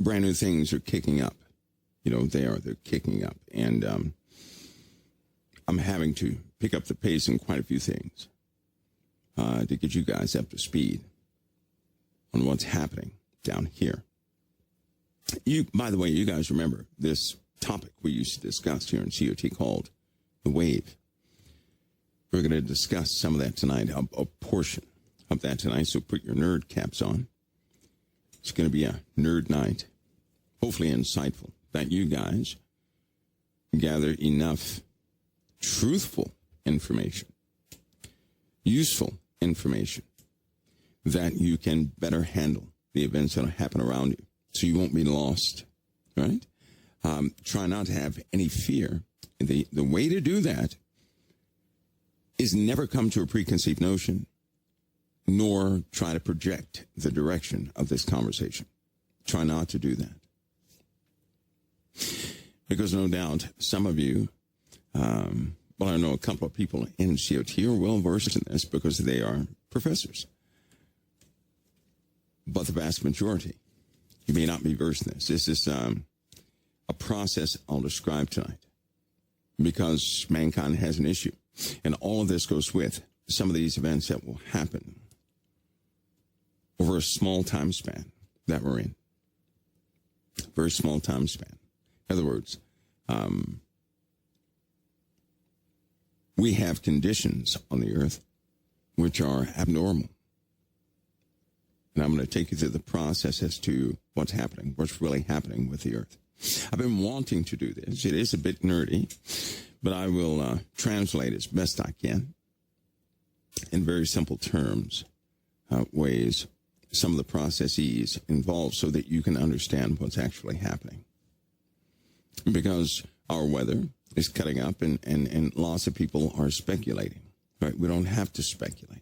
brand new things are kicking up. They're kicking up. And I'm having to pick up the pace in quite a few things to get you guys up to speed on what's happening down here. By the way, you guys remember this topic we used to discuss here in COT called the wave. We're going to discuss some of that tonight, a portion of that tonight, so put your nerd caps on. It's going to be a nerd night, hopefully insightful, that you guys gather enough truthful information, useful information, that you can better handle the events that happen around you, so you won't be lost, right? Try not to have any fear. The way to do that is never come to a preconceived notion, nor try to project the direction of this conversation. Try not to do that. Because no doubt some of you, I know a couple of people in COT are well versed in this because they are professors. But the vast majority, you may not be versed in this. This is a process I'll describe tonight because mankind has an issue. And all of this goes with some of these events that will happen over a small time span that we're in. Very small time span. In other words, we have conditions on the earth which are abnormal. And I'm going to take you through the process as to what's happening, what's really happening with the earth. I've been wanting to do this. It is a bit nerdy, but I will translate as best I can in very simple terms, ways, some of the processes involved so that you can understand what's actually happening. Because our weather is cutting up and lots of people are speculating, right? We don't have to speculate.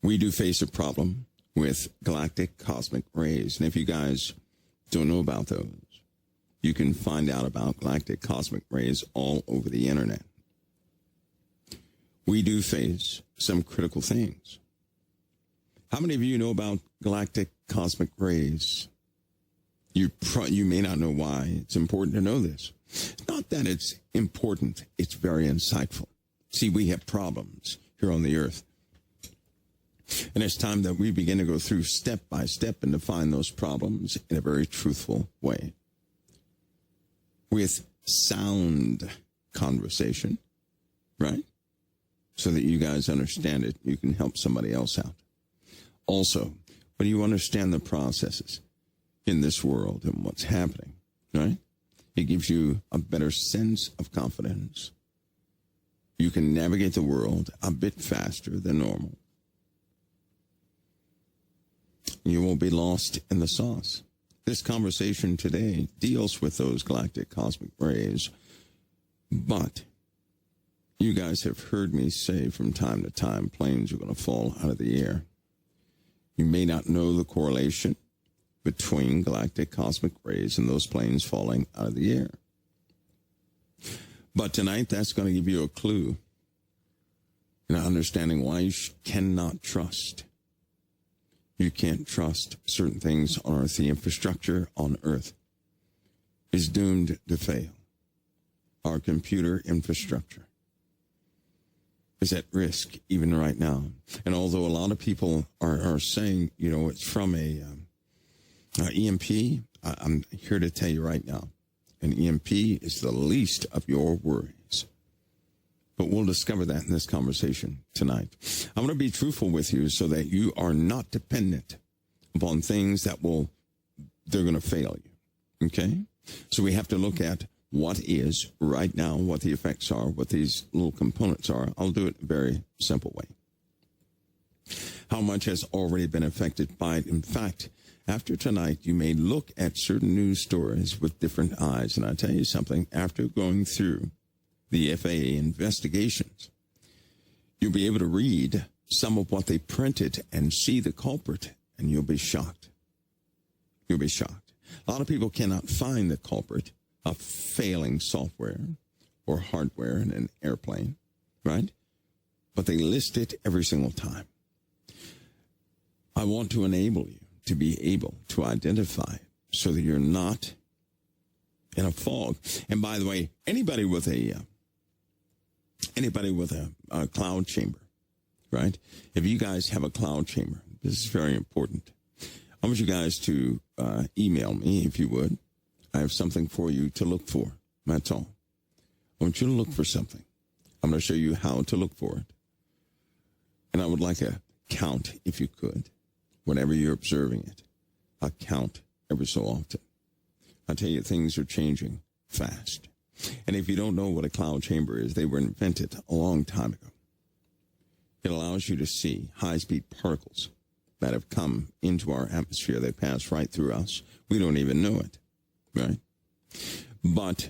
We do face a problem with galactic cosmic rays. And if you guys don't know about those, you can find out about galactic cosmic rays all over the internet. We do face some critical things. How many of you know about galactic cosmic rays? You may not know why. It's important to know this. Not that it's important, it's very insightful. See, we have problems here on the earth. And it's time that we begin to go through step by step and define those problems in a very truthful way. With sound conversation, right? So that you guys understand it, you can help somebody else out. Also, when you understand the processes in this world and what's happening, right? It gives you a better sense of confidence. You can navigate the world a bit faster than normal. You won't be lost in the sauce. This conversation today deals with those galactic cosmic rays, but you guys have heard me say from time to time, planes are going to fall out of the air. You may not know the correlation between galactic cosmic rays and those planes falling out of the air. But tonight, that's going to give you a clue in understanding why you cannot trust. You can't trust certain things on Earth. The infrastructure on Earth is doomed to fail. Our computer infrastructure is at risk even right now. And although a lot of people are saying, it's from a EMP, I'm here to tell you right now, an EMP is the least of your worries. But we'll discover that in this conversation tonight. I'm going to be truthful with you so that you are not dependent upon things that they're going to fail you. Okay? So we have to look at what is right now, what the effects are, what these little components are. I'll do it a very simple way. How much has already been affected by it? In fact, after tonight, you may look at certain news stories with different eyes. And I'll tell you something, after going through the FAA investigations, you'll be able to read some of what they printed and see the culprit, and you'll be shocked. You'll be shocked. A lot of people cannot find the culprit of failing software or hardware in an airplane, right? But they list it every single time. I want to enable you to be able to identify so that you're not in a fog. And by the way, anybody with a cloud chamber, right? If you guys have a cloud chamber, this is very important. I want you guys to email me, if you would. I have something for you to look for. That's all. I want you to look for something. I'm going to show you how to look for it. And I would like a count, if you could, whenever you're observing it. A count every so often. I tell you, things are changing fast. And if you don't know what a cloud chamber is, they were invented a long time ago. It allows you to see high-speed particles that have come into our atmosphere. They pass right through us. We don't even know it, right? But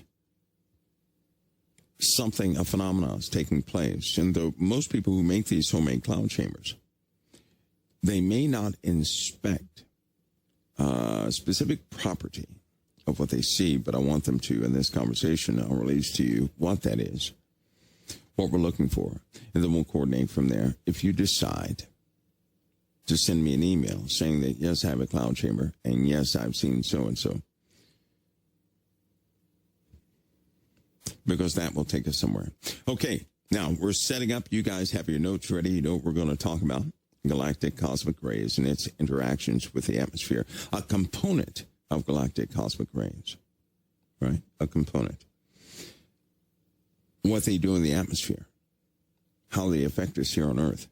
a phenomenon is taking place. And though most people who make these homemade cloud chambers, they may not inspect a specific property of what they see, but I want them to. In this conversation, I'll release to you what that is, what we're looking for, and then we'll coordinate from there. If you decide to send me an email saying that, yes, I have a cloud chamber, and yes, I've seen so-and-so, because that will take us somewhere. Okay, now we're setting up. You guys have your notes ready. You know what we're going to talk about. Galactic Cosmic Rays and its interactions with the atmosphere. A component of galactic cosmic rays, right? A component. What they do in the atmosphere, how they affect us here on Earth,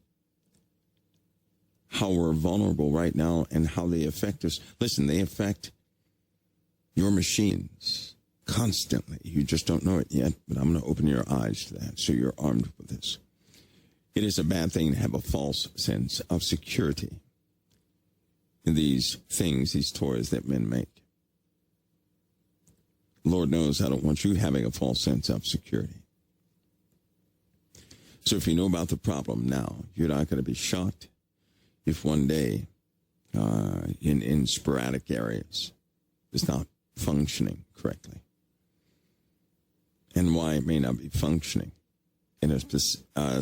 how we're vulnerable right now, and how they affect us. Listen, they affect your machines constantly. You just don't know it yet, but I'm going to open your eyes to that so you're armed with this. It is a bad thing to have a false sense of security in these things, these toys that men make. Lord knows I don't want you having a false sense of security. So if you know about the problem now, you're not going to be shocked if one day in sporadic areas it's not functioning correctly. And why it may not be functioning in a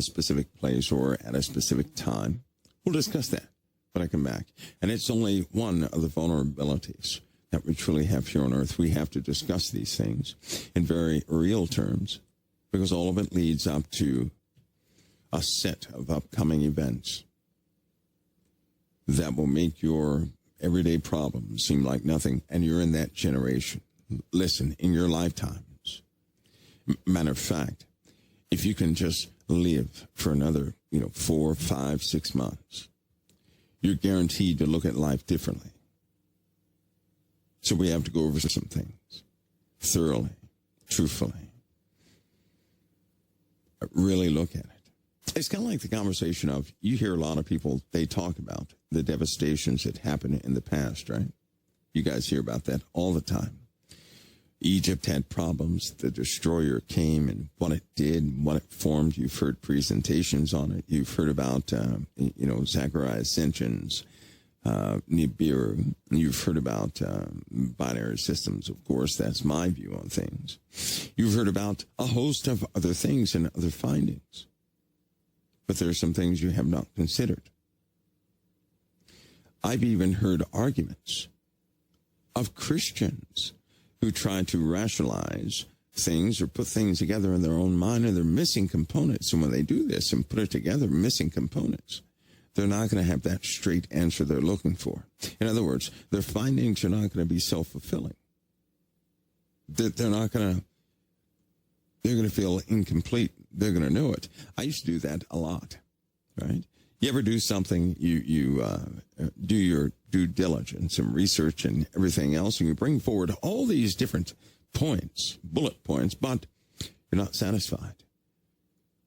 specific place or at a specific time. We'll discuss that when I come back. And it's only one of the vulnerabilities that we truly have here on Earth. We have to discuss these things in very real terms because all of it leads up to a set of upcoming events that will make your everyday problems seem like nothing. And you're in that generation. Listen, in your lifetimes, matter of fact, if you can just live for another, 4, 5, 6 months, you're guaranteed to look at life differently. So we have to go over some things thoroughly, truthfully. Really look at it. It's kind of like the conversation of, you hear a lot of people, they talk about the devastations that happened in the past, right? You guys hear about that all the time. Egypt had problems. The destroyer came and what it did and what it formed. You've heard presentations on it. You've heard about, Zechariah ascensions, Nibiru. You've heard about binary systems. Of course, that's my view on things. You've heard about a host of other things and other findings. But there are some things you have not considered. I've even heard arguments of Christians who try to rationalize things or put things together in their own mind, and they're missing components. And when they do this and put it together, missing components, they're not going to have that straight answer they're looking for. In other words, their findings are not going to be self-fulfilling. They're going to feel incomplete. They're going to know it. I used to do that a lot, right? You ever do something, you do your due diligence and research and everything else, and you bring forward all these different points, bullet points, but you're not satisfied.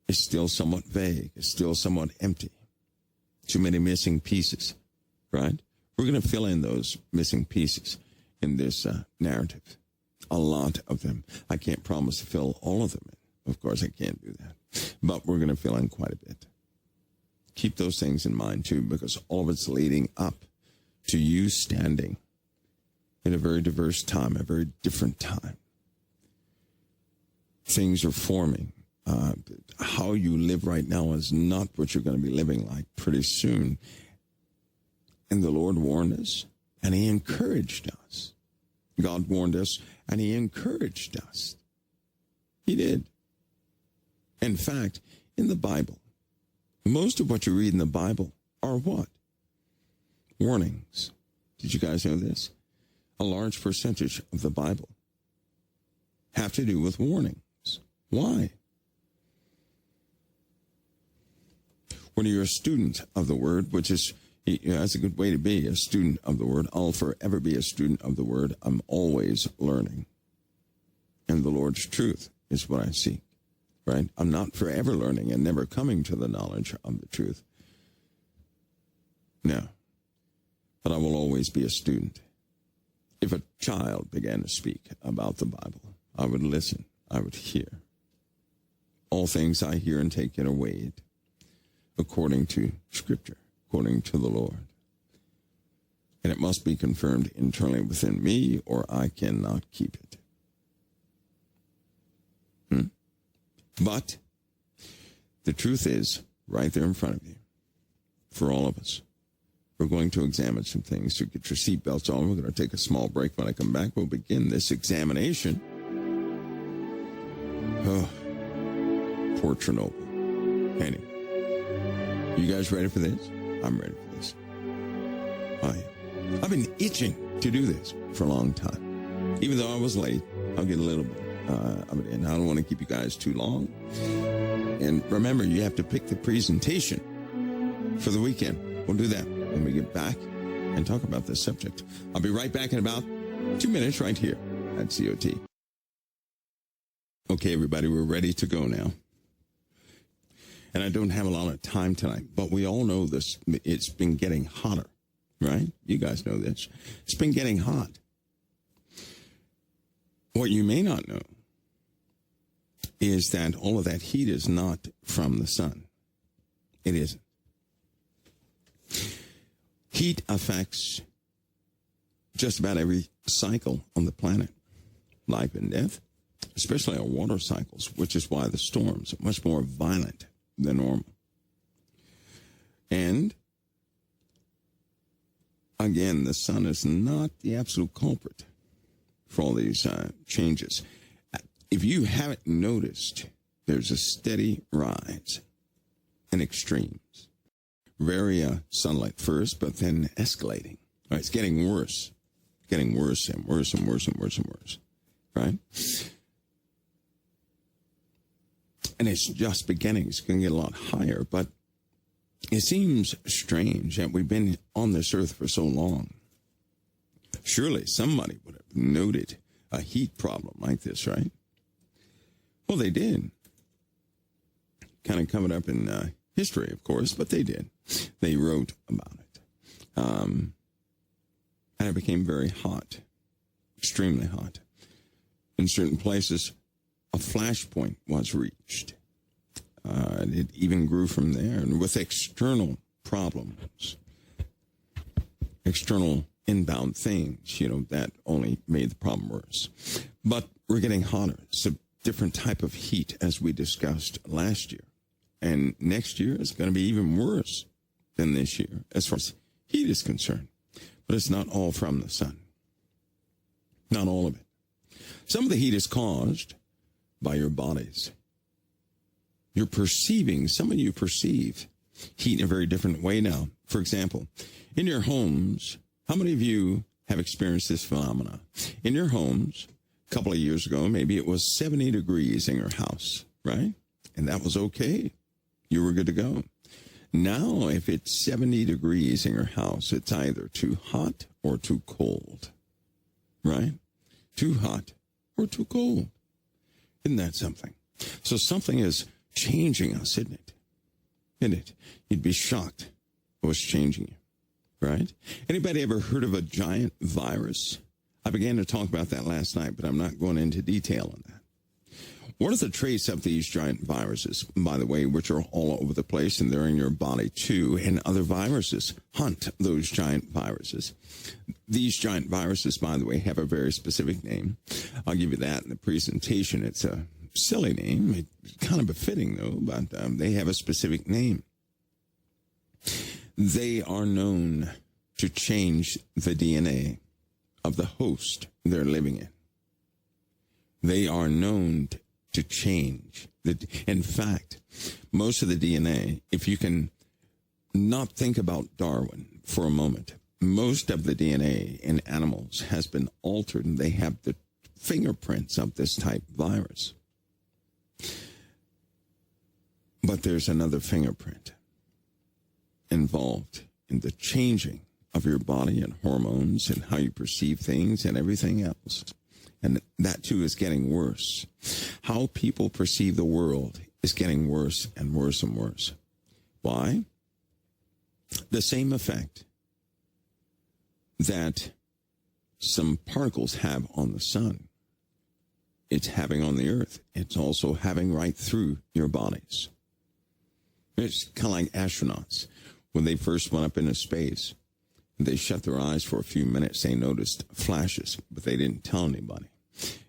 It's still somewhat vague. It's still somewhat empty. Too many missing pieces, right? We're going to fill in those missing pieces in this narrative. A lot of them. I can't promise to fill all of them in. Of course, I can't do that. But we're going to fill in quite a bit. Keep those things in mind, too, because all of it's leading up to you standing in a very diverse time, a very different time. Things are forming. How you live right now is not what you're going to be living like pretty soon. And the Lord warned us, and he encouraged us. God warned us, and he encouraged us. He did. In fact, in the Bible, most of what you read in the Bible are what? Warnings. Did you guys know this? A large percentage of the Bible have to do with warnings. Why? When you're a student of the Word, which is, that's a good way to be a student of the Word. I'll forever be a student of the Word. I'm always learning. And the Lord's truth is what I seek, right? I'm not forever learning and never coming to the knowledge of the truth. No. But I will always be a student. If a child began to speak about the Bible, I would listen. I would hear. All things I hear and take in are weighed according to Scripture, according to the Lord. And it must be confirmed internally within me, or I cannot keep it. But the truth is right there in front of you for all of us. We're going to examine some things. So get your seatbelts on. We're going to take a small break. When I come back, we'll begin this examination. Oh, poor Chernobyl. Anyway, you guys ready for this? I'm ready for this. I've been itching to do this for a long time. Even though I was late, I'll get a little bit of it in. I don't want to keep you guys too long. And remember, you have to pick the presentation for the weekend. We'll do that when we get back and talk about this subject. I'll be right back in about 2 minutes right here at COT. Okay, everybody, we're ready to go now. And I don't have a lot of time tonight, but we all know this. It's been getting hotter, right? You guys know this. It's been getting hot. What you may not know is that all of that heat is not from the sun. It isn't. Heat affects just about every cycle on the planet, life and death, especially our water cycles, which is why the storms are much more violent than normal. And again, the sun is not the absolute culprit for all these changes. If you haven't noticed, there's a steady rise in extremes. Very sunlight first, but then escalating. Right? It's getting worse. Getting worse and worse and worse and worse and worse. Right? And it's just beginning. It's going to get a lot higher, but it seems strange that we've been on this earth for so long. Surely somebody would have noted a heat problem like this, right? Well, they did. Kind of coming up in history, of course, but they did. They wrote about it. And it became very hot, extremely hot. In certain places, a flashpoint was reached. And it even grew from there. And with external problems, external inbound things, that only made the problem worse. But we're getting hotter. It's a different type of heat, as we discussed last year. And next year is going to be even worse than this year, as far as heat is concerned. But it's not all from the sun. Not all of it. Some of the heat is caused by your bodies. You're perceiving, some of you perceive heat in a very different way now. For example, in your homes, how many of you have experienced this phenomena? In your homes, a couple of years ago, maybe it was 70 degrees in your house, right? And that was okay. You were good to go. Now, if it's 70 degrees in your house, it's either too hot or too cold, right? Too hot or too cold. Isn't that something? So something is changing us, isn't it? Isn't it? You'd be shocked what's changing you, right? Anybody ever heard of a giant virus? I began to talk about that last night, but I'm not going into detail on that. What are the traits of these giant viruses, by the way, which are all over the place, and they're in your body too, and other viruses hunt those giant viruses. These giant viruses, by the way, have a very specific name. I'll give you that in the presentation. It's a silly name. It's kind of befitting, though, but they have a specific name. They are known to change the DNA of the host they're living in. They are known to change. In fact, most of the DNA, if you can not think about Darwin for a moment, most of the DNA in animals has been altered, and they have the fingerprints of this type virus. But there's another fingerprint involved in the changing of your body and hormones and how you perceive things and everything else. And that too is getting worse. How people perceive the world is getting worse and worse and worse. Why? The same effect that some particles have on the sun, it's having on the earth. It's also having right through your bodies. It's kind of like astronauts. When they first went up into space, they shut their eyes for a few minutes. They noticed flashes, but they didn't tell anybody.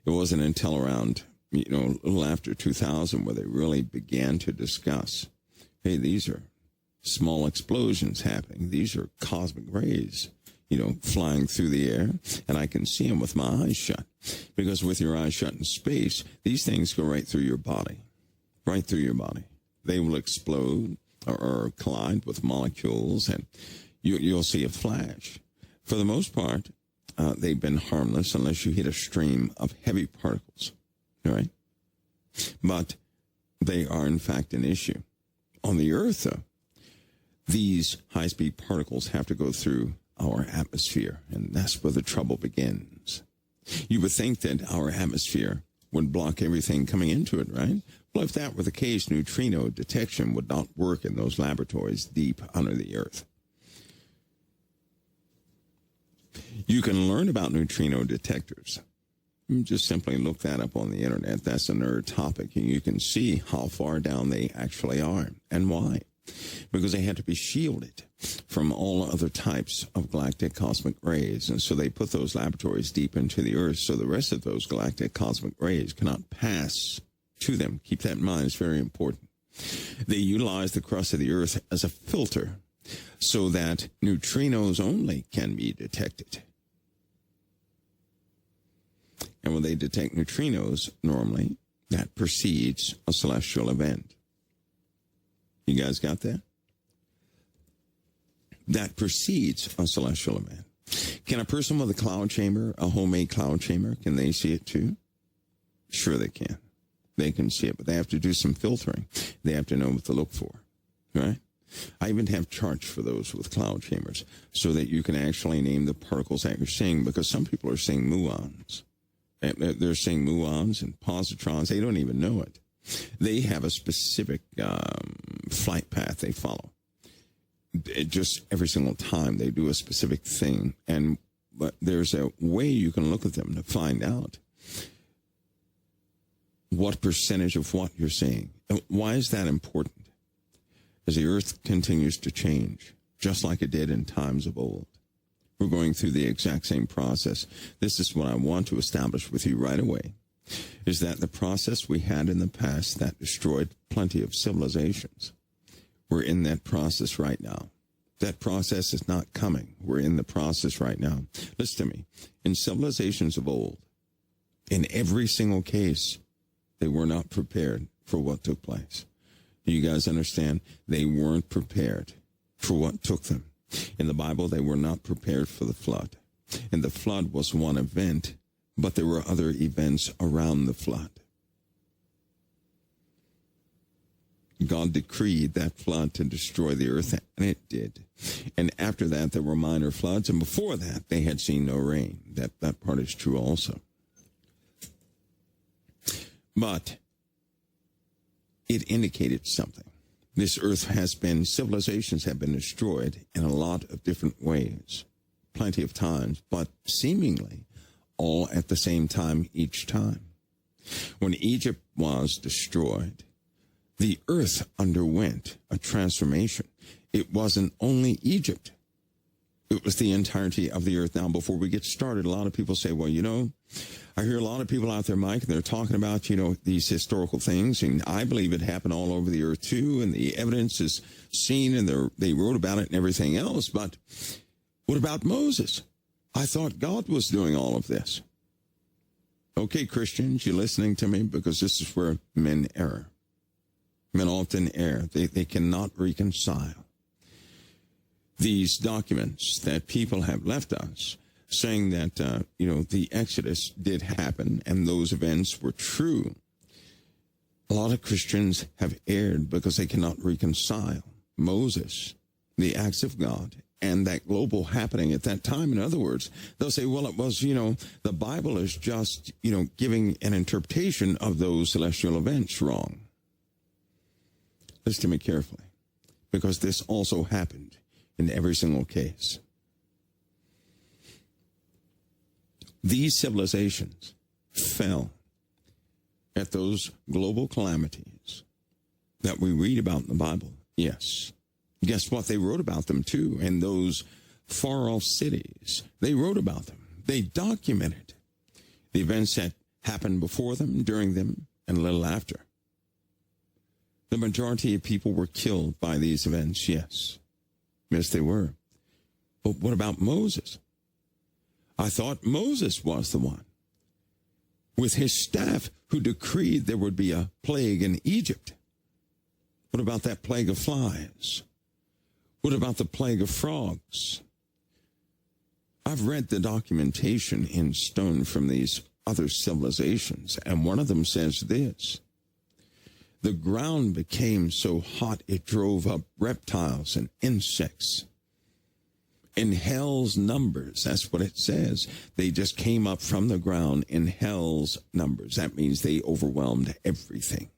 It wasn't until around, a little after 2000 where they really began to discuss, hey, these are small explosions happening. These are cosmic rays, flying through the air, and I can see them with my eyes shut. Because with your eyes shut in space, these things go right through your body, right through your body. They will explode or collide with molecules, and you'll see a flash. For the most part, they've been harmless unless you hit a stream of heavy particles, right? But they are, in fact, an issue. On the Earth, though, these high-speed particles have to go through our atmosphere, and that's where the trouble begins. You would think that our atmosphere would block everything coming into it, right? Well, if that were the case, neutrino detection would not work in those laboratories deep under the earth. You can learn about neutrino detectors. Just simply look that up on the internet. That's a nerd topic, and you can see how far down they actually are and why. Because they had to be shielded from all other types of galactic cosmic rays. And so they put those laboratories deep into the earth so the rest of those galactic cosmic rays cannot pass to them. Keep that in mind. It's very important. They utilize the crust of the earth as a filter so that neutrinos only can be detected. And when they detect neutrinos, normally, that precedes a celestial event. You guys got that? That precedes a celestial event. Can a person with a cloud chamber, a homemade cloud chamber, can they see it too? Sure they can. They can see it, but they have to do some filtering. They have to know what to look for, right? I even have charts for those with cloud chambers so that you can actually name the particles that you're seeing, because some people are seeing muons. They're seeing muons and positrons. They don't even know it. They have a specific flight path they follow. Just every single time they do a specific thing. But there's a way you can look at them to find out what percentage of what you're seeing. Why is that important? As the earth continues to change, just like it did in times of old. We're going through the exact same process. This is what I want to establish with you right away, is that the process we had in the past that destroyed plenty of civilizations, we're in that process right now. That process is not coming. We're in the process right now. Listen to me. In civilizations of old, in every single case, they were not prepared for what took place. Do you guys understand? They weren't prepared for what took them. In the Bible, they were not prepared for the flood. And the flood was one event, but there were other events around the flood. God decreed that flood to destroy the earth, and it did. And after that, there were minor floods, and before that, they had seen no rain. That part is true also. But it indicated something. This earth civilizations have been destroyed in a lot of different ways, plenty of times, but seemingly all at the same time each time. When Egypt was destroyed, the earth underwent a transformation. It wasn't only Egypt. It was the entirety of the earth. Now, before we get started, a lot of people say, well, I hear a lot of people out there, Mike, and they're talking about, these historical things, and I believe it happened all over the earth too, and the evidence is seen, and they wrote about it and everything else. But What about Moses? I thought God was doing all of this. Okay, Christians, you're listening to me because this is where men err. Men often err. They cannot reconcile these documents that people have left us saying that, the Exodus did happen and those events were true. A lot of Christians have erred because they cannot reconcile Moses, the acts of God, and that global happening at that time. In other words, they'll say, well, it was, the Bible is just, giving an interpretation of those celestial events wrong. Listen to me carefully, because this also happened in every single case. These civilizations fell at those global calamities that we read about in the Bible. Yes. Guess what? They wrote about them too. In those far-off cities, they wrote about them. They documented the events that happened before them, during them, and a little after. The majority of people were killed by these events, yes. Yes, they were. But what about Moses? I thought Moses was the one with his staff who decreed there would be a plague in Egypt. What about that plague of flies? What about the plague of frogs? I've read the documentation in stone from these other civilizations, and one of them says this: the ground became so hot it drove up reptiles and insects in hell's numbers. That's what it says. They just came up from the ground in hell's numbers. That means they overwhelmed everything.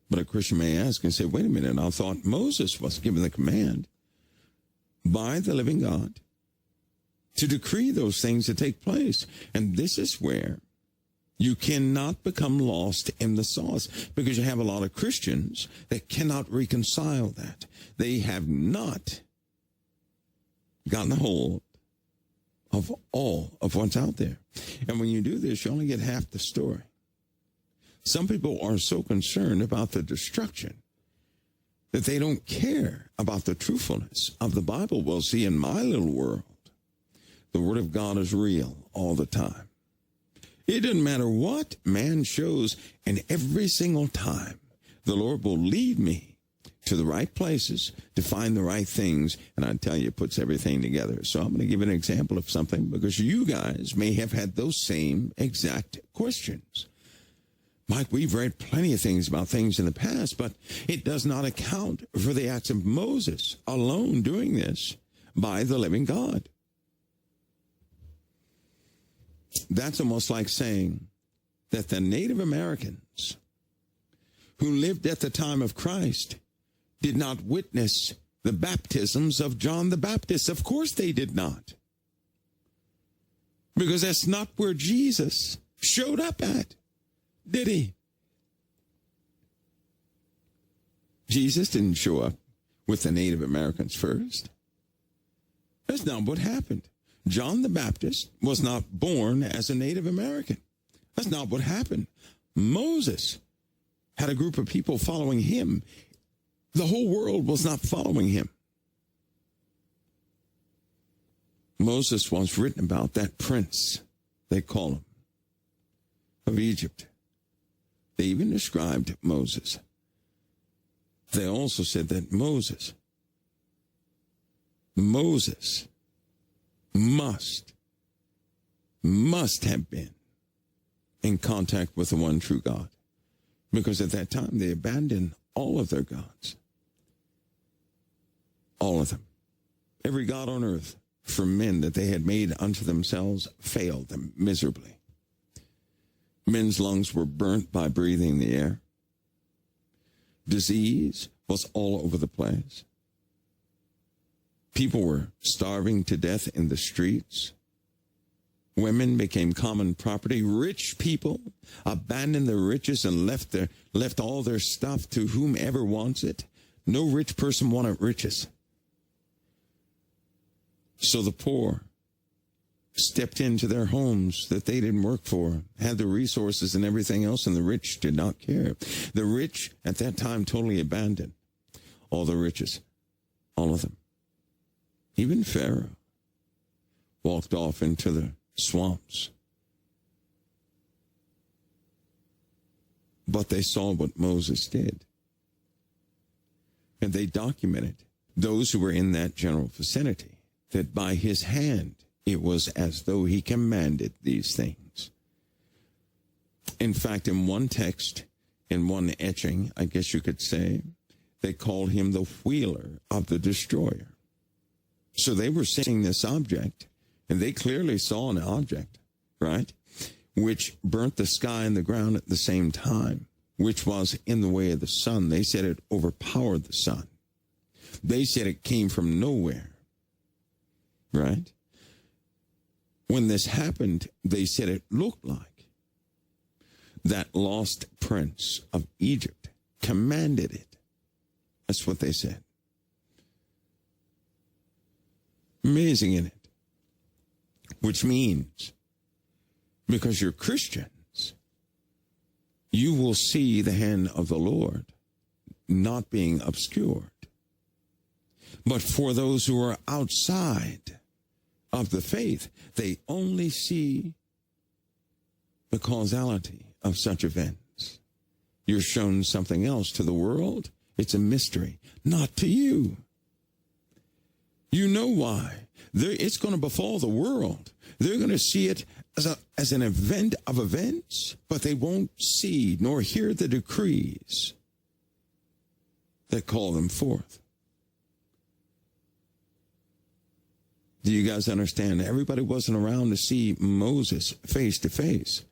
But a Christian may ask and say, wait a minute, I thought Moses was given the command by the living God to decree those things to take place. And this is where you cannot become lost in the sauce, because you have a lot of Christians that cannot reconcile that. They have not gotten a hold of all of what's out there. And when you do this, you only get half the story. Some people are so concerned about the destruction that they don't care about the truthfulness of the Bible. Well, see, in my little world, the Word of God is real all the time. It doesn't matter what man shows, and every single time the Lord will lead me to the right places to find the right things, and I tell you, it puts everything together. So I'm going to give an example of something, because you guys may have had those same exact questions. Mike, we've read plenty of things about things in the past, but it does not account for the acts of Moses alone doing this by the living God. That's almost like saying that the Native Americans who lived at the time of Christ did not witness the baptisms of John the Baptist. Of course they did not. Because that's not where Jesus showed up at, did he? Jesus didn't show up with the Native Americans first. That's not what happened. John the Baptist was not born as a Native American. That's not what happened. Moses had a group of people following him. The whole world was not following him. Moses was written about, that prince, they call him, of Egypt. They even described Moses. They also said that Moses must have been in contact with the one true God, because at that time they abandoned all of their gods. All of them. Every god on earth for men that they had made unto themselves failed them miserably. Men's lungs were burnt by breathing the air. Disease was all over the place. People were starving to death in the streets. Women became common property. Rich people abandoned their riches and left all their stuff to whomever wants it. No rich person wanted riches. So the poor stepped into their homes that they didn't work for, had the resources and everything else, and the rich did not care. The rich at that time totally abandoned all the riches, all of them. Even Pharaoh walked off into the swamps. But they saw what Moses did. And they documented, those who were in that general vicinity, that by his hand it was as though he commanded these things. In fact, in one text, in one etching, I guess you could say, they called him the wheeler of the destroyer. So they were seeing this object, and they clearly saw an object, right, which burnt the sky and the ground at the same time, which was in the way of the sun. They said it overpowered the sun. They said it came from nowhere, right? When this happened, they said it looked like that lost prince of Egypt commanded it. That's what they said. Amazing, isn't it? Which means, because you're Christians, you will see the hand of the Lord not being obscured. But for those who are outside of the faith, they only see the causality of such events. You're shown something else. To the world, it's a mystery. Not to you. You know why. It's going to befall the world. They're going to see it as an event of events, but they won't see nor hear the decrees that call them forth. Do you guys understand? Everybody wasn't around to see Moses face to face.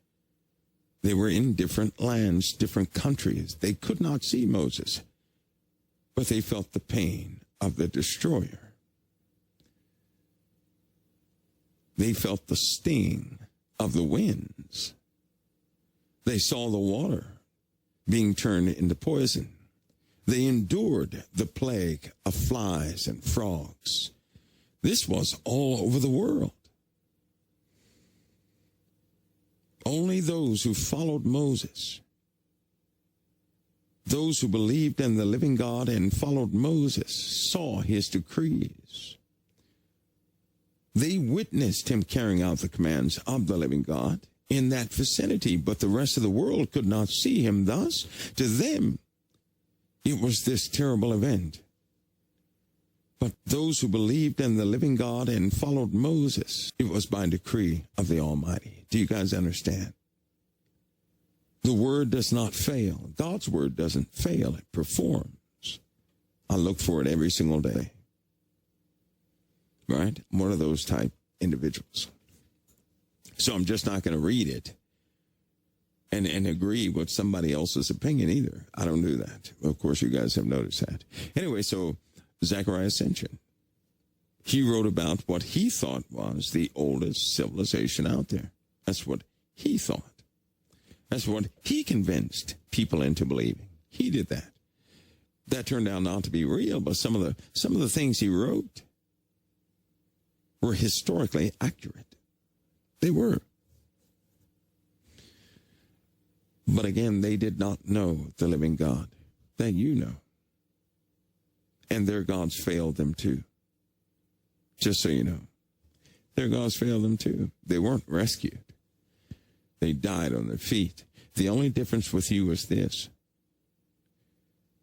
They were in different lands, different countries. They could not see Moses, but they felt the pain of the destroyer. They felt the sting of the winds. They saw the water being turned into poison. They endured the plague of flies and frogs. This was all over the world. Only those who followed Moses, those who believed in the living God and followed Moses, saw his decrees. They witnessed him carrying out the commands of the living God in that vicinity, but the rest of the world could not see him. Thus, to them, it was this terrible event. But those who believed in the living God and followed Moses, it was by decree of the Almighty. Do you guys understand? The word does not fail. God's word doesn't fail. It performs. I look for it every single day. Right? I'm one of those type individuals. So I'm just not going to read it and agree with somebody else's opinion either. I don't do that. Of course, you guys have noticed that. Anyway, so Zechariah Ascension. He wrote about what he thought was the oldest civilization out there. That's what he thought. That's what he convinced people into believing. He did that. That turned out not to be real, but some of the things he wrote were historically accurate. They were. But again, they did not know the living God that you know. And their gods failed them too. Just so you know. Their gods failed them too. They weren't rescued. They died on their feet. The only difference with you is this.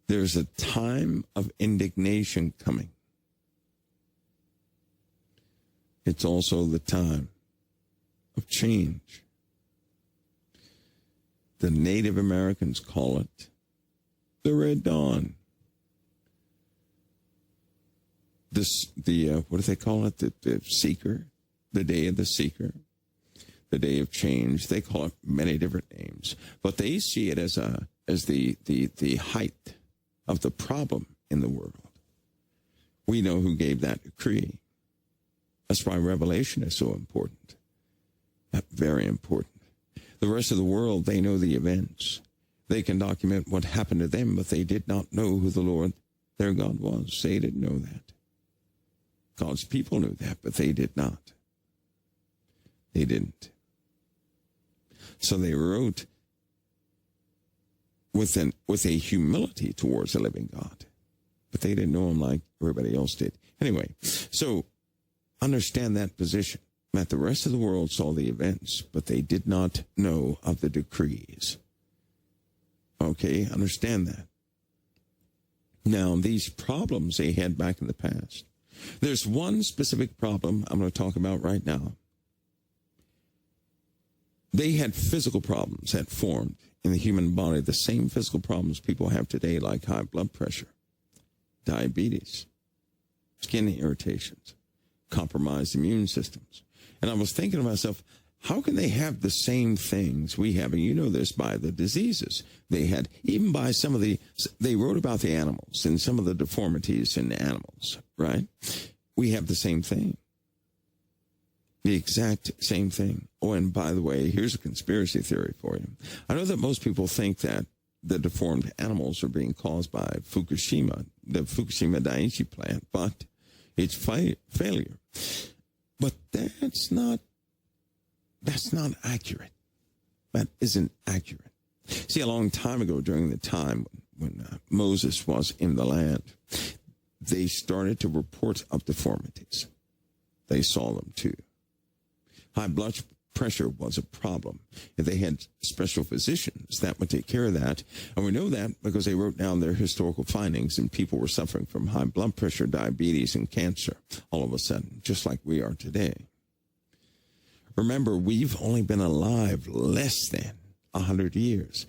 There's a time of indignation coming. It's also the time of change. The Native Americans call it the Red Dawn. What do they call it? The Seeker, the Day of the Seeker, the Day of Change. They call it many different names, but they see it as the height of the problem in the world. We know who gave that decree. That's why Revelation is so important. Very important. The rest of the world, they know the events. They can document what happened to them, but they did not know who the Lord, their God, was. They didn't know that. God's people knew that, but they did not. They didn't. So they wrote with a humility towards the living God, but they didn't know him like everybody else did. Anyway, so understand that position, that the rest of the world saw the events, but they did not know of the decrees. Okay, understand that. Now, these problems they had back in the past, there's one specific problem I'm going to talk about right now. They had physical problems that formed in the human body, the same physical problems people have today, like high blood pressure, diabetes, skin irritations, compromised immune systems. And I was thinking to myself, how can they have the same things we have? And you know this by the diseases they had, even by some of they wrote about the animals and some of the deformities in the animals, right? We have the same thing. The exact same thing. Oh, and by the way, here's a conspiracy theory for you. I know that most people think that the deformed animals are being caused by Fukushima, the Fukushima Daiichi plant, but it's failure. But that's not accurate. That isn't accurate. See, a long time ago, during the time when Moses was in the land, they started to report of deformities. They saw them too. High blood pressure was a problem. If they had special physicians, that would take care of that. And we know that because they wrote down their historical findings, and people were suffering from high blood pressure, diabetes, and cancer all of a sudden, just like we are today. Remember, we've only been alive less than 100 years.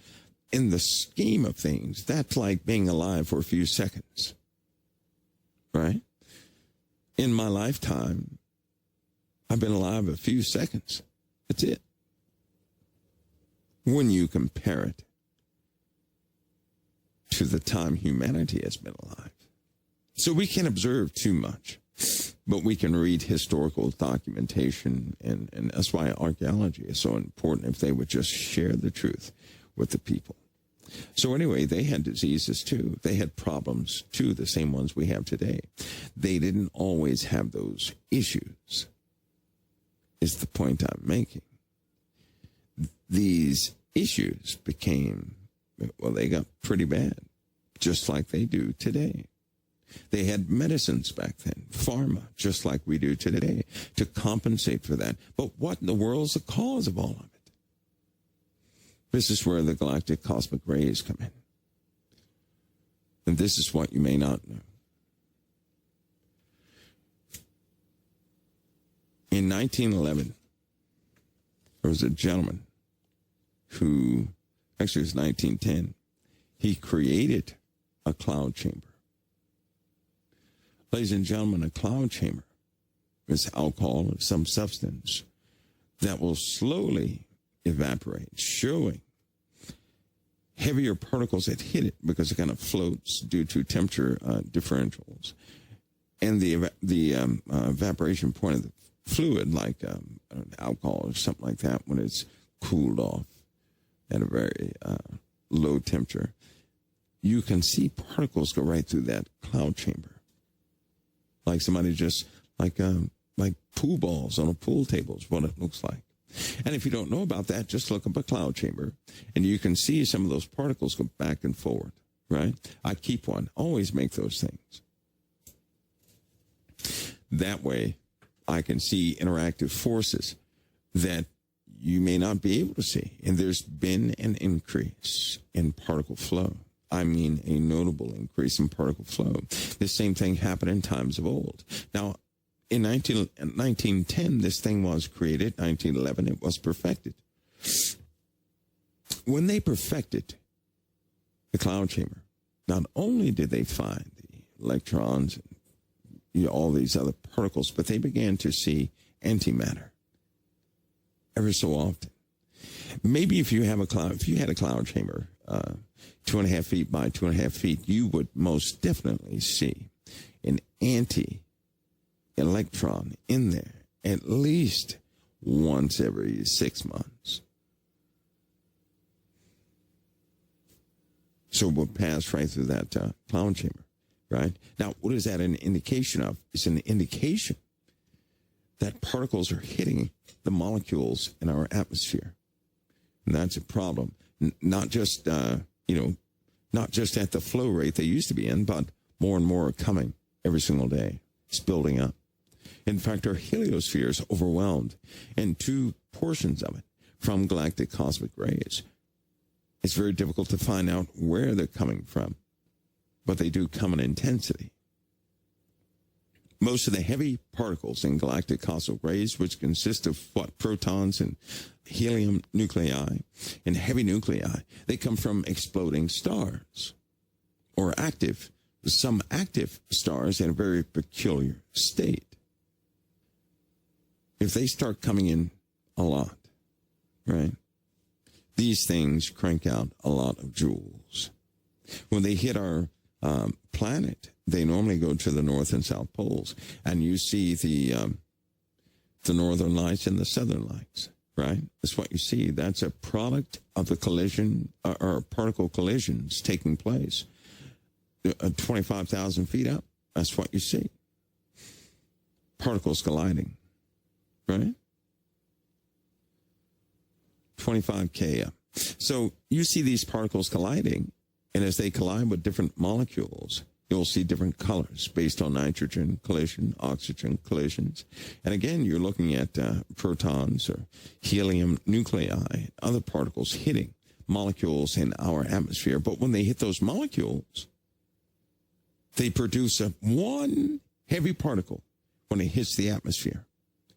In the scheme of things, that's like being alive for a few seconds, right? In my lifetime, I've been alive a few seconds. That's it. When you compare it to the time humanity has been alive. So we can't observe too much, but we can read historical documentation, and that's why archaeology is so important, if they would just share the truth with the people. So anyway, they had diseases too. They had problems too, the same ones we have today. They didn't always have those issues, is the point I'm making. These issues became, well, they got pretty bad, just like they do today. They had medicines back then, pharma, just like we do today, to compensate for that. But what in the world's the cause of all of it? This is where the Galactic Cosmic Rays come in. And this is what you may not know. In 1911, there was a gentleman who, actually it was 1910, he created a cloud chamber. Ladies and gentlemen, a cloud chamber is alcohol or some substance that will slowly evaporate, showing heavier particles that hit it because it kind of floats due to temperature differentials. And the evaporation point of the fluid, like alcohol or something like that, when it's cooled off at a very low temperature, you can see particles go right through that cloud chamber. Like somebody just, like pool balls on a pool table is what it looks like. And if you don't know about that, just look up a cloud chamber, and you can see some of those particles go back and forward, right? I keep one. Always make those things. That way, I can see interactive forces that you may not be able to see. And there's been an increase in particle flow. I mean, a notable increase in particle flow. The same thing happened in times of old. Now, in 1910, this thing was created. 1911, it was perfected. When they perfected the cloud chamber, not only did they find the electrons and all these other particles, but they began to see antimatter ever so often. Maybe if you had a cloud chamber, 2.5 feet by 2.5 feet, you would most definitely see an anti-electron in there at least once every 6 months. So we'll pass right through that cloud chamber, right? Now, what is that an indication of? It's an indication that particles are hitting the molecules in our atmosphere. And that's a problem. Not just, not just at the flow rate they used to be in, but more and more are coming every single day. It's building up. In fact, our heliosphere is overwhelmed, and 2 portions of it from galactic cosmic rays. It's very difficult to find out where they're coming from, but they do come in intensity. Most of the heavy particles in galactic cosmic rays, which consist of protons and helium nuclei and heavy nuclei, they come from exploding stars, or some active stars in a very peculiar state. If they start coming in a lot, right, these things crank out a lot of joules. When they hit our planet, they normally go to the north and south poles, and you see the northern lights and the southern lights, right? That's what you see. That's a product of the collision or particle collisions taking place 25,000 feet up. That's what you see. Particles colliding, right? 25K up. So you see these particles colliding, and as they collide with different molecules, you'll see different colors based on nitrogen collision, oxygen collisions. And again, you're looking at protons or helium nuclei, other particles hitting molecules in our atmosphere. But when they hit those molecules, they produce one heavy particle when it hits the atmosphere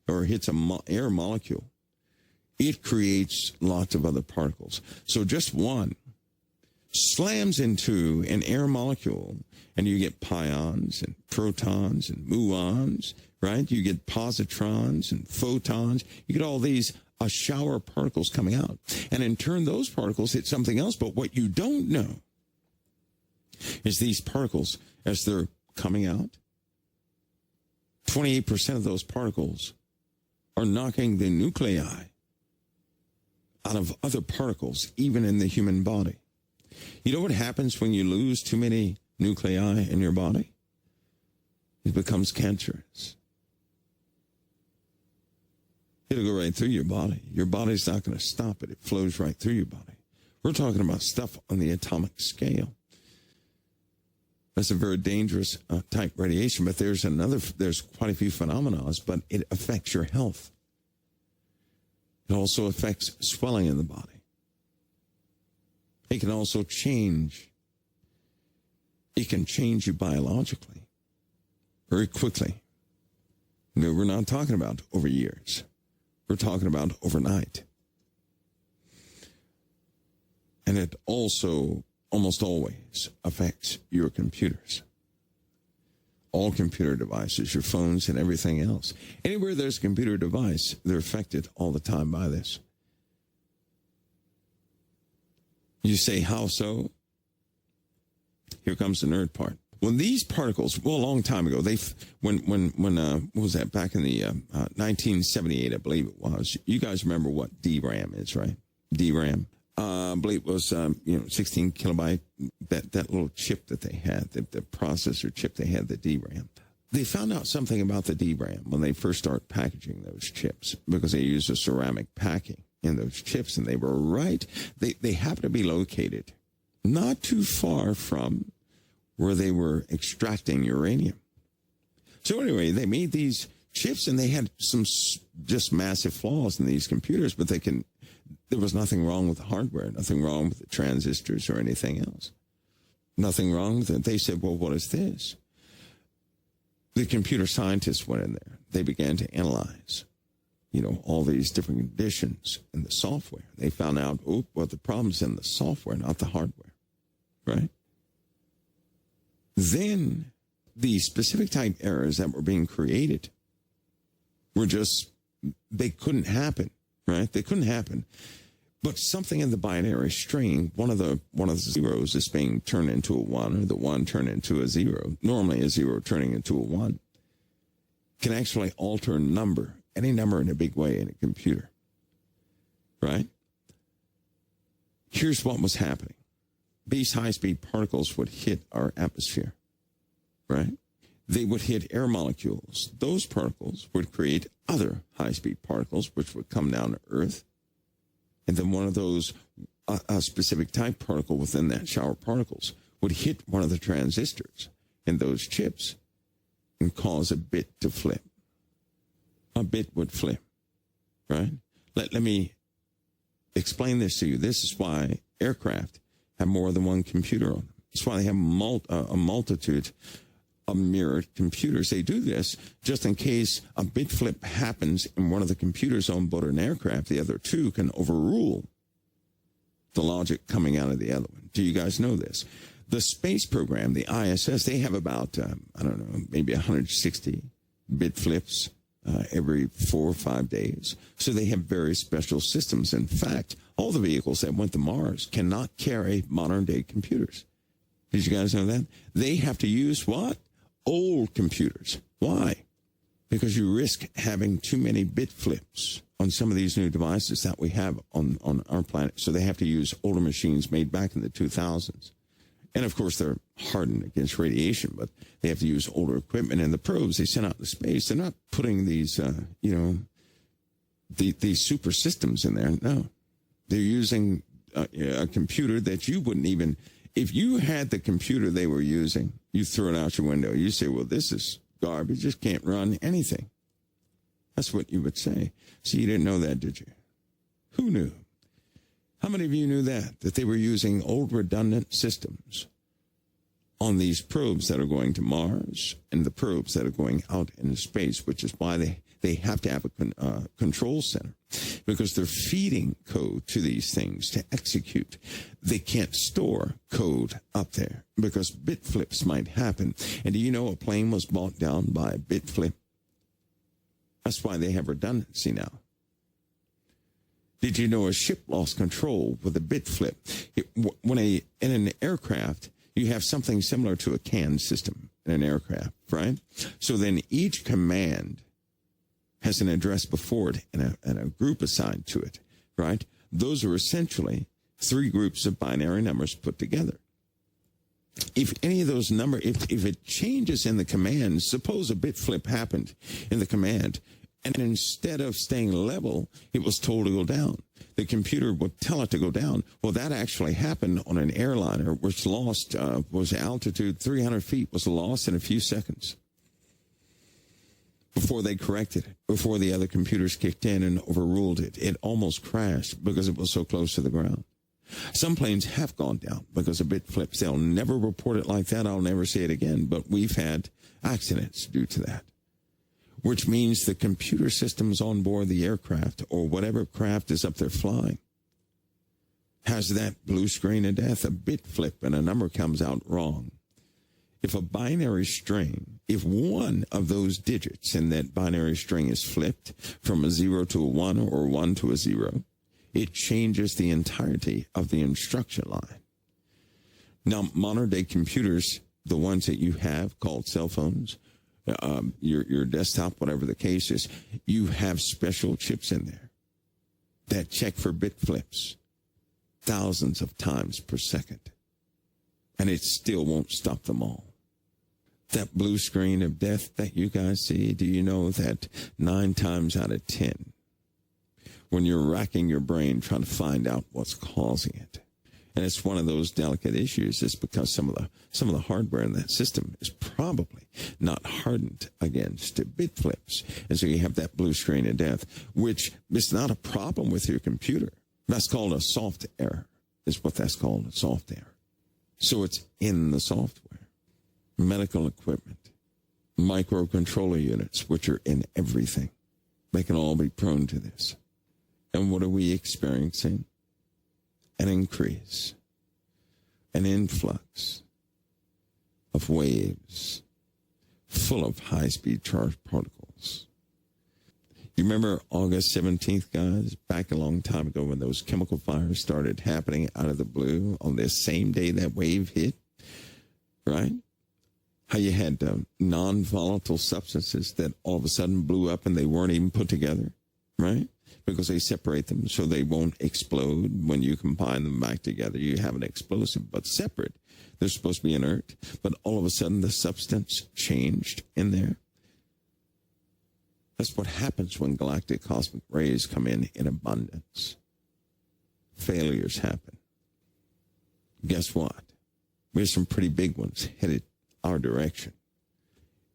or hits an air molecule. It creates lots of other particles. So just one slams into an air molecule, and you get pions and protons and muons, right? You get positrons and photons. You get all these a shower of particles coming out. And in turn, those particles hit something else. But what you don't know is these particles, as they're coming out, 28% of those particles are knocking the nuclei out of other particles, even in the human body. You know what happens when you lose too many nuclei in your body? It becomes cancerous. It'll go right through your body. Your body's not going to stop it. It flows right through your body. We're talking about stuff on the atomic scale. That's a very dangerous type radiation, but there's quite a few phenomena, but it affects your health. It also affects swelling in the body. It can also change. It can change you biologically very quickly. No, we're not talking about over years. We're talking about overnight. And it also almost always affects your computers. All computer devices, your phones and everything else. Anywhere there's a computer device, they're affected all the time by this. You say, how so? Here comes the nerd part. When these particles, well, a long time ago, what was that, back in the 1978, I believe it was. You guys remember what DRAM is, right? DRAM. I believe it was, 16 kilobyte, that little chip that they had, the processor chip they had, the DRAM. They found out something about the DRAM when they first started packaging those chips, because they used a ceramic packing in those chips, and they were right. They happened to be located not too far from where they were extracting uranium. So anyway, they made these chips, and they had some just massive flaws in these computers, but there was nothing wrong with the hardware, nothing wrong with the transistors or anything else. Nothing wrong with it. They said, well, what is this? The computer scientists went in there. They began to analyze, all these different conditions in the software. They found out, the problem's in the software, not the hardware, right? Then the specific type errors that were being created were they couldn't happen, right? They couldn't happen. But something in the binary string, one of the zeros is being turned into a 1, or the 1 turned into a 0. Normally a 0 turning into a 1 can actually alter a number, any number, in a big way in a computer, right? Here's what was happening. These high-speed particles would hit our atmosphere, right? They would hit air molecules. Those particles would create other high-speed particles, which would come down to Earth. And then one of those, a specific type particle within that shower of particles, would hit one of the transistors in those chips and cause a bit to flip. a bit would flip, right? Let me explain this to you. This is why aircraft have more than one computer on them. That's why they have a multitude of mirrored computers. They do this just in case a bit flip happens in one of the computers on board an aircraft. The other two can overrule the logic coming out of the other one. Do you guys know this? The space program, the ISS, they have about, maybe 160 bit flips every 4 or 5 days. So they have very special systems. In fact, all the vehicles that went to Mars cannot carry modern day computers. Did you guys know that? They have to use what? Old computers. Why? Because you risk having too many bit flips on some of these new devices that we have on our planet. So they have to use older machines made back in the 2000s. And of course, they're hardened against radiation, but they have to use older equipment. And the probes they send out to space, they're not putting these, these super systems in there. No, they're using a computer that you wouldn't even, if you had the computer they were using, you throw it out your window. You say, well, this is garbage. Just can't run anything. That's what you would say. So you didn't know that, did you? Who knew? How many of you knew that they were using old redundant systems on these probes that are going to Mars and the probes that are going out into space, which is why they have to have a control center, because they're feeding code to these things to execute. They can't store code up there because bit flips might happen. And do you know a plane was brought down by a bit flip? That's why they have redundancy now. Did you know a ship lost control with a bit flip? In an aircraft, you have something similar to a CAN system in an aircraft, right? So then each command has an address before it and a group assigned to it, right? Those are essentially 3 groups of binary numbers put together. If any of those if it changes in the command, suppose a bit flip happened in the command, and instead of staying level, it was told to go down. The computer would tell it to go down. Well, that actually happened on an airliner which lost, was altitude 300 feet, was lost in a few seconds before they corrected it, before the other computers kicked in and overruled it. It almost crashed because it was so close to the ground. Some planes have gone down because of bit flips. They'll never report it like that. I'll never say it again. But we've had accidents due to that, which means the computer systems on board the aircraft or whatever craft is up there flying has that blue screen of death, a bit flip, and a number comes out wrong. If a binary string, if one of those digits in that binary string is flipped from a 0 to a 1 or 1 to a 0, it changes the entirety of the instruction line. Now, modern day computers, the ones that you have called cell phones, your desktop, whatever the case is, you have special chips in there that check for bit flips thousands of times per second. And it still won't stop them all. That blue screen of death that you guys see, do you know that 9 times out of 10, when you're racking your brain trying to find out what's causing it, and it's one of those delicate issues, is because some of the hardware in that system is probably not hardened against bit flips. And so you have that blue screen of death, which is not a problem with your computer. That's called a soft error, is what that's called, a soft error. So it's in the software. Medical equipment, microcontroller units, which are in everything. They can all be prone to this. And what are we experiencing? An increase, an influx of waves full of high-speed charged particles. You remember August 17th, guys, back a long time ago when those chemical fires started happening out of the blue on this same day that wave hit, right? How you had non-volatile substances that all of a sudden blew up and they weren't even put together, right? Because they separate them so they won't explode. When you combine them back together, you have an explosive, but separate. They're supposed to be inert, but all of a sudden the substance changed in there. That's what happens when galactic cosmic rays come in abundance. Failures happen. Guess what? We have some pretty big ones headed our direction.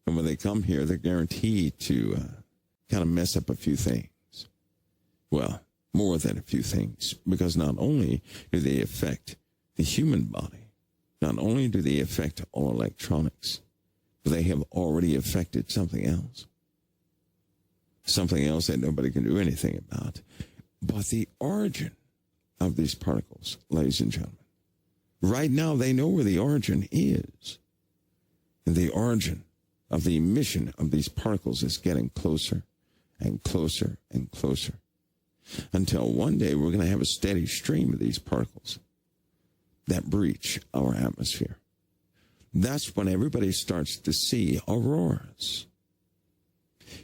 And when they come here, they're guaranteed to kind of mess up a few things. Well, more than a few things, because not only do they affect the human body, not only do they affect all electronics, but they have already affected something else that nobody can do anything about. But the origin of these particles, ladies and gentlemen, right now they know where the origin is. And the origin of the emission of these particles is getting closer and closer and closer, until one day we're going to have a steady stream of these particles that breach our atmosphere. That's when everybody starts to see auroras.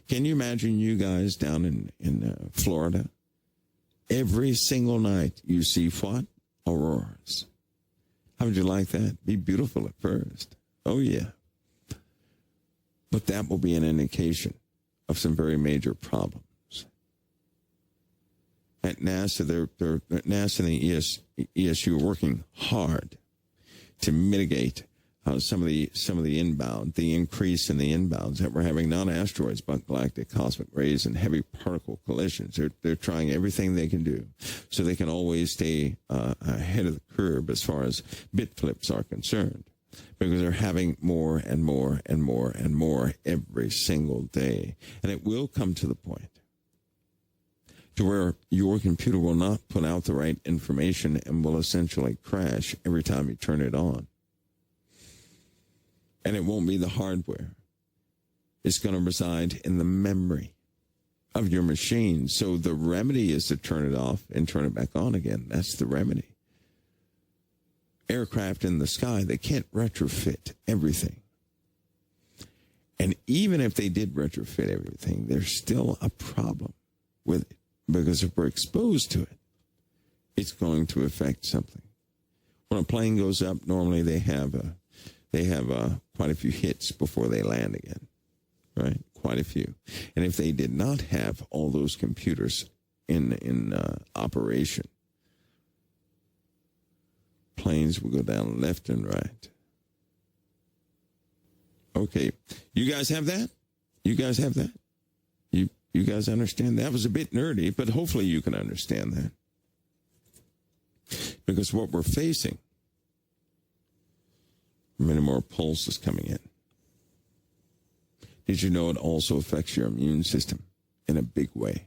Can you imagine you guys down in Florida? Every single night you see what? Auroras. How would you like that? Be beautiful at first. Oh, yeah. But that will be an indication of some very major problems. At NASA, NASA and the ESU are working hard to mitigate some of the inbound, the increase in the inbounds that we're having, not asteroids, but galactic cosmic rays and heavy particle collisions. They're trying everything they can do so they can always stay ahead of the curve as far as bit flips are concerned, because they're having more and more and more and more every single day. And it will come to the point to where your computer will not put out the right information and will essentially crash every time you turn it on. And it won't be the hardware. It's going to reside in the memory of your machine. So the remedy is to turn it off and turn it back on again. That's the remedy. Aircraft in the sky, they can't retrofit everything. And even if they did retrofit everything, there's still a problem with it. Because if we're exposed to it, it's going to affect something. When a plane goes up, normally they have quite a few hits before they land again, right? Quite a few. And if they did not have all those computers in operation, planes would go down left and right. Okay, you guys have that? You guys have that? You guys understand? That was a bit nerdy, but hopefully you can understand that. Because what we're facing, many more pulses coming in. Did you know it also affects your immune system in a big way?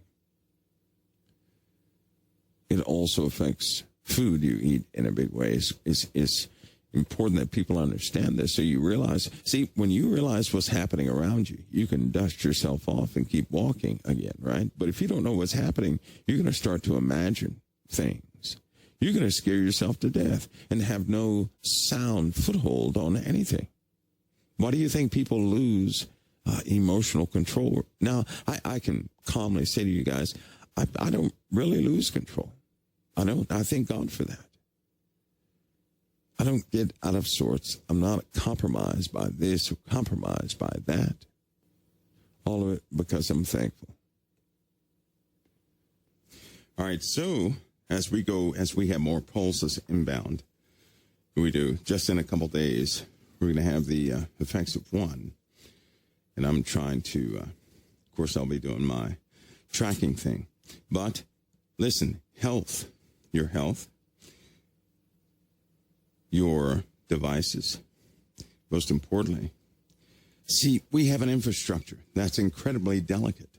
It also affects food you eat in a big way. It's important that people understand this, so you realize, see, when you realize what's happening around you, you can dust yourself off and keep walking again, right? But if you don't know what's happening, you're going to start to imagine things. You're going to scare yourself to death and have no sound foothold on anything. Why do you think people lose emotional control? Now, I can calmly say to you guys, I don't really lose control. I don't. I thank God for that. I don't get out of sorts. I'm not compromised by this or compromised by that. All of it because I'm thankful. All right, so as we have more pulses inbound, we do, just in a couple days, we're going to have the effects of one. And I'm trying to, of course, I'll be doing my tracking thing. But listen, health, your health, your devices, most importantly. See, we have an infrastructure that's incredibly delicate.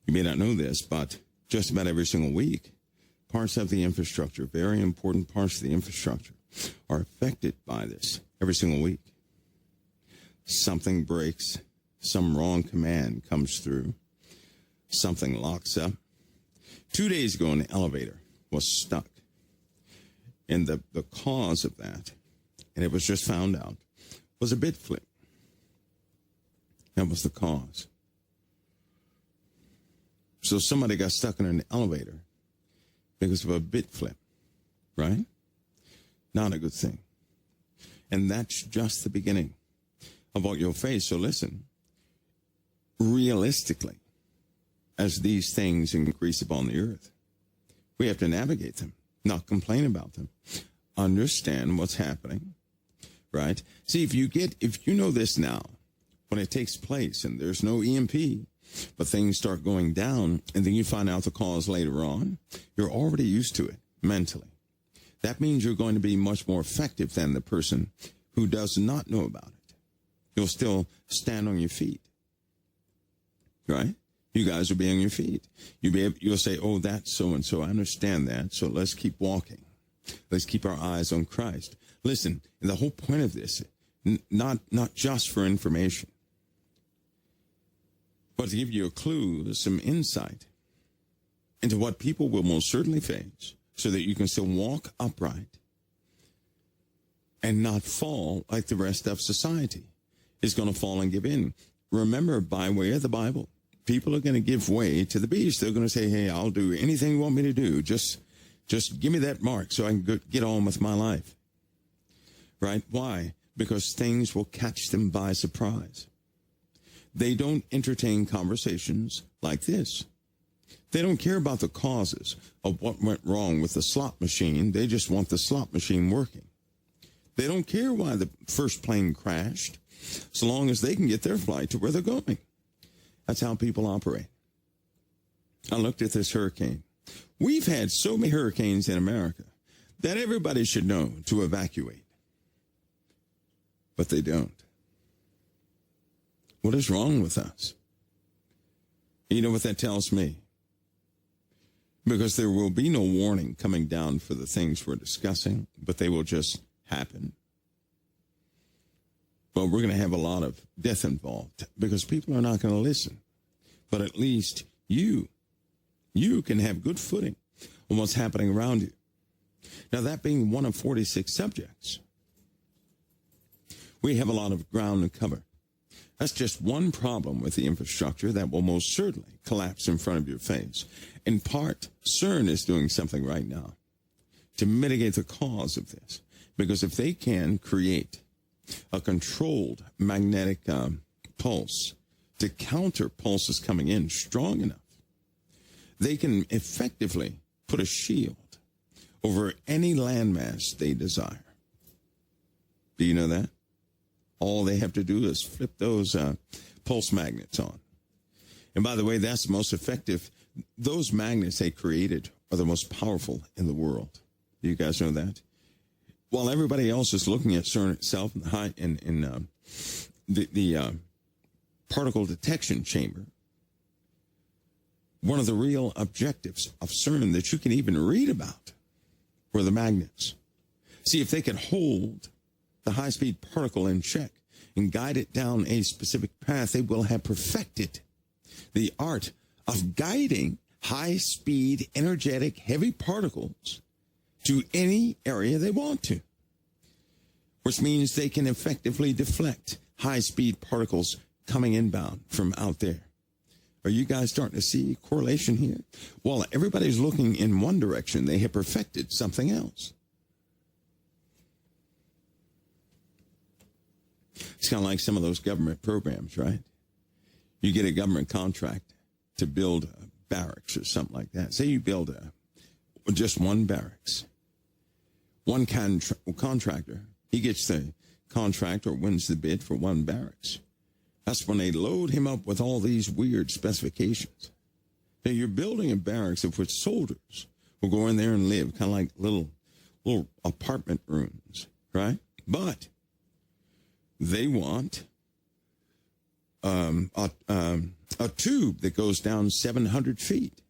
You may not know this, but just about every single week, parts of the infrastructure, very important parts of the infrastructure, are affected by this every single week. Something breaks, some wrong command comes through, something locks up. 2 days ago, an elevator was stuck. And the cause of that, and it was just found out, was a bit flip. That was the cause. So somebody got stuck in an elevator because of a bit flip, right? Not a good thing. And that's just the beginning of what you'll face. So listen, realistically, as these things increase upon the earth, we have to navigate them. Not complain about them. Understand what's happening, right? See, if you know this now, when it takes place and there's no EMP, but things start going down, and then you find out the cause later on, you're already used to it mentally. That means you're going to be much more effective than the person who does not know about it. You'll still stand on your feet, right? You guys will be on your feet. You'll say, oh, that's so-and-so. I understand that, so let's keep walking. Let's keep our eyes on Christ. Listen, the whole point of this, not just for information, but to give you a clue, some insight into what people will most certainly face, so that you can still walk upright and not fall like the rest of society is going to fall and give in. Remember, by way of the Bible, people are going to give way to the beast. They're going to say, hey, I'll do anything you want me to do. Just give me that mark so I can get on with my life. Right? Why? Because things will catch them by surprise. They don't entertain conversations like this. They don't care about the causes of what went wrong with the slot machine. They just want the slot machine working. They don't care why the first plane crashed, so long as they can get their flight to where they're going. That's how people operate. I looked at this hurricane. We've had so many hurricanes in America that everybody should know to evacuate. But they don't. What is wrong with us? You know what that tells me? Because there will be no warning coming down for the things we're discussing, but they will just happen. Well, we're going to have a lot of death involved because people are not going to listen. But at least you can have good footing on what's happening around you. Now, that being one of 46 subjects, we have a lot of ground to cover. That's just one problem with the infrastructure that will most certainly collapse in front of your face. In part, CERN is doing something right now to mitigate the cause of this. Because if they can create a controlled magnetic pulse to counter pulses coming in strong enough, they can effectively put a shield over any landmass they desire. Do you know that? All they have to do is flip those pulse magnets on. And by the way, that's the most effective. Those magnets they created are the most powerful in the world. Do you guys know that? While everybody else is looking at CERN itself in the particle detection chamber, one of the real objectives of CERN that you can even read about were the magnets. See, if they could hold the high-speed particle in check and guide it down a specific path, they will have perfected the art of guiding high-speed, energetic, heavy particles to any area they want to, which means they can effectively deflect high-speed particles coming inbound from out there. Are you guys starting to see correlation here? While everybody's looking in one direction, they have perfected something else. It's kind of like some of those government programs, right? You get a government contract to build a barracks or something like that. Say you build just one barracks. One contractor, he gets the contract or wins the bid for one barracks. That's when they load him up with all these weird specifications. Now, you're building a barracks of which soldiers will go in there and live, kind of like little apartment rooms, right? But they want a tube that goes down 700 feet.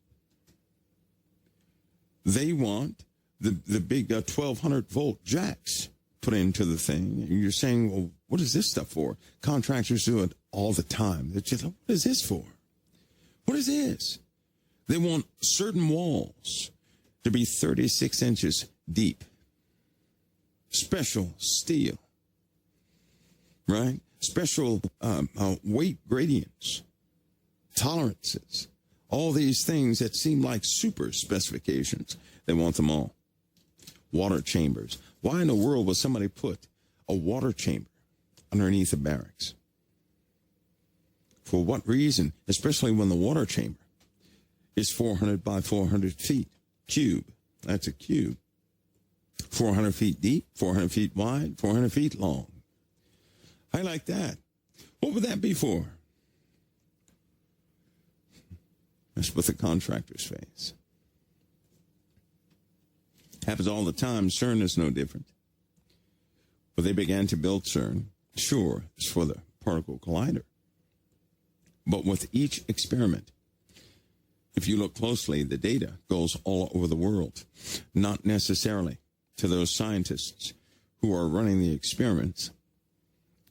They want the big 1,200 volt jacks put into the thing. And you're saying, well, what is this stuff for? Contractors do it all the time. They're just, what is this for? What is this? They want certain walls to be 36 inches deep. Special steel. Right? Special weight gradients, tolerances, all these things that seem like super specifications. They want them all. Water chambers. Why in the world would somebody put a water chamber underneath a barracks? For what reason? Especially when the water chamber is 400 by 400 feet cube. That's a cube. 400 feet deep, 400 feet wide, 400 feet long. I like that. What would that be for? That's what the contractors face. Happens all the time. CERN is no different. But they began to build CERN. Sure, it's for the particle collider. But with each experiment, if you look closely, the data goes all over the world, not necessarily to those scientists who are running the experiments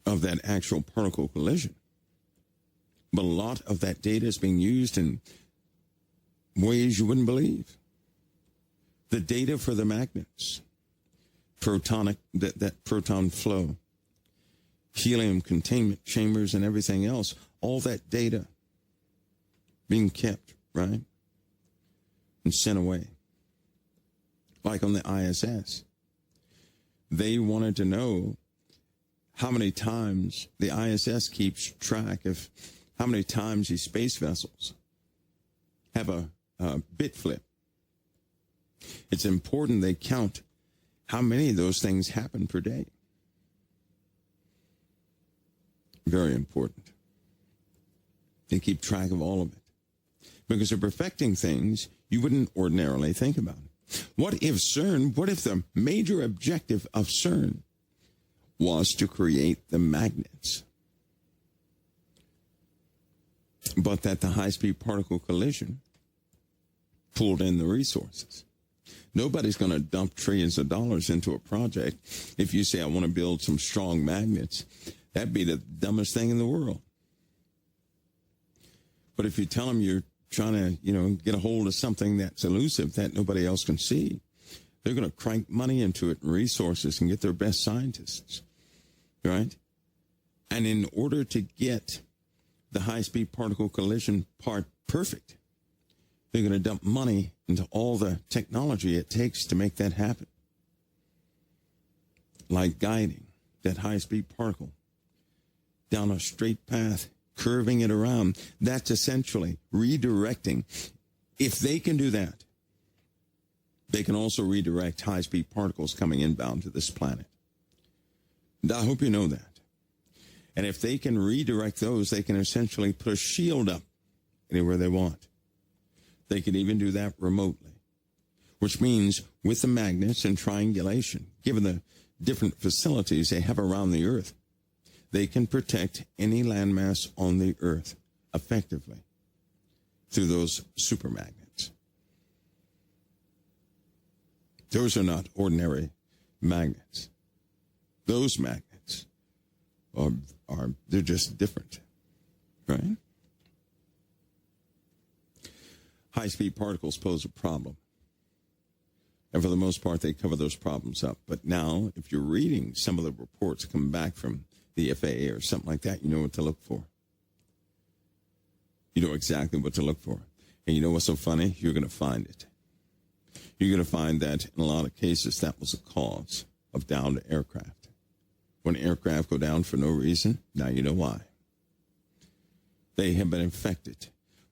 of that actual particle collision. But a lot of that data is being used in ways you wouldn't believe. The data for the magnets, that proton flow, helium containment chambers and everything else, all that data being kept, right, and sent away. Like on the ISS. They wanted to know how many times the ISS keeps track of how many times these space vessels have a bit flip. It's important they count how many of those things happen per day. Very important. They keep track of all of it. Because they're perfecting things you wouldn't ordinarily think about. What if the major objective of CERN was to create the magnets? But that the high-speed particle collision pulled in the resources. Nobody's going to dump trillions of dollars into a project if you say, I want to build some strong magnets. That'd be the dumbest thing in the world. But if you tell them you're trying to, get a hold of something that's elusive that nobody else can see, they're going to crank money into it and resources and get their best scientists, right? And in order to get the high-speed particle collision part perfect, they're going to dump money into all the technology it takes to make that happen. Like guiding that high-speed particle down a straight path, curving it around. That's essentially redirecting. If they can do that, they can also redirect high-speed particles coming inbound to this planet. And I hope you know that. And if they can redirect those, they can essentially put a shield up anywhere they want. They could even do that remotely, which means with the magnets and triangulation, given the different facilities they have around the Earth, they can protect any landmass on the Earth effectively through those super magnets. Those are not ordinary magnets. Those magnets they're just different, right? High-speed particles pose a problem. And for the most part, they cover those problems up. But now, if you're reading some of the reports come back from the FAA or something like that, you know what to look for. You know exactly what to look for. And you know what's so funny? You're going to find it. You're going to find that in a lot of cases, that was the cause of downed aircraft. When aircraft go down for no reason, now you know why. They have been infected.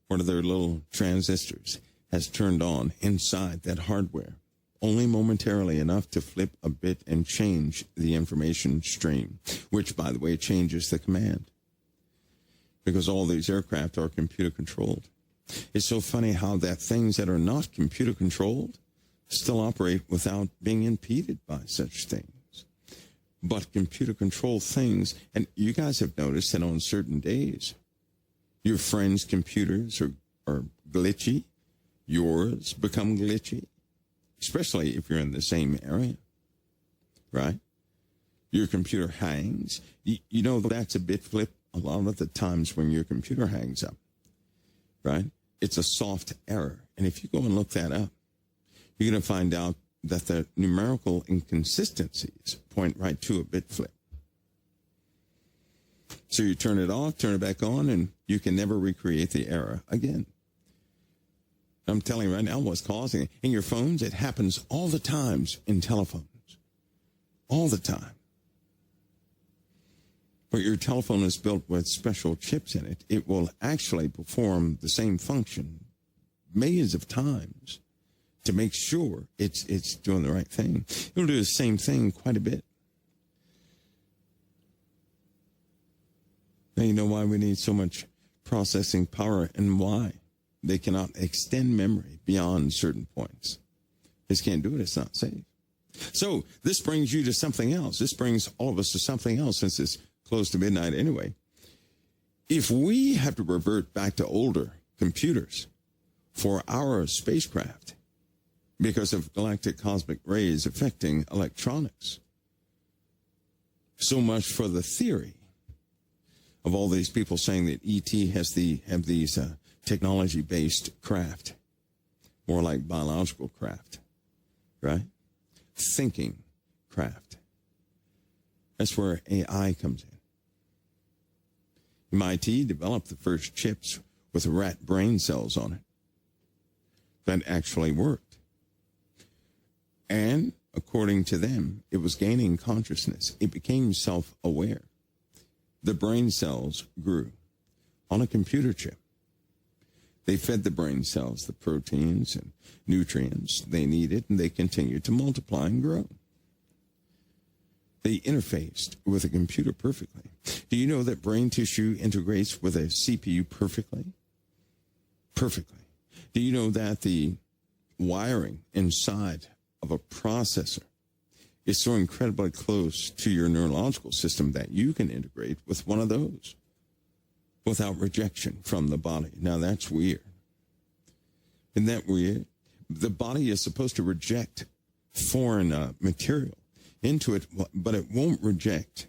One of their little transistors has turned on inside that hardware, only momentarily enough to flip a bit and change the information stream, which, by the way, changes the command. Because all these aircraft are computer controlled. It's so funny how that things that are not computer controlled still operate without being impeded by such things. But computer controlled things, and you guys have noticed that on certain days, your friends' computers are glitchy. Yours become glitchy, especially if you're in the same area, right? Your computer hangs. You know that's a bit flip a lot of the times when your computer hangs up, right? It's a soft error. And if you go and look that up, you're going to find out that the numerical inconsistencies point right to a bit flip. So you turn it off, turn it back on, and you can never recreate the error again. I'm telling you right now what's causing it. In your phones, it happens all the times in telephones. All the time. But your telephone is built with special chips in it. It will actually perform the same function millions of times to make sure it's doing the right thing. It'll do the same thing quite a bit. Now you know why we need so much processing power and why They cannot extend memory beyond certain points. They just can't do it. It's not safe. So this brings you to something else. This brings all of us to something else, since it's close to midnight anyway. If we have to revert back to older computers for our spacecraft because of galactic cosmic rays affecting electronics, so much for the theory of all these people saying that ET have these technology-based craft, more like biological craft, right? Thinking craft. That's where AI comes in. MIT developed the first chips with rat brain cells on it that actually worked. And according to them, it was gaining consciousness. It became self-aware. The brain cells grew on a computer chip. They fed the brain cells the proteins and nutrients they needed, and they continued to multiply and grow. They interfaced with a computer perfectly. Do you know that brain tissue integrates with a CPU perfectly? Perfectly. Do you know that the wiring inside of a processor is so incredibly close to your neurological system that you can integrate with one of those without rejection from the body? Now, that's weird. Isn't that weird? The body is supposed to reject foreign material into it, but it won't reject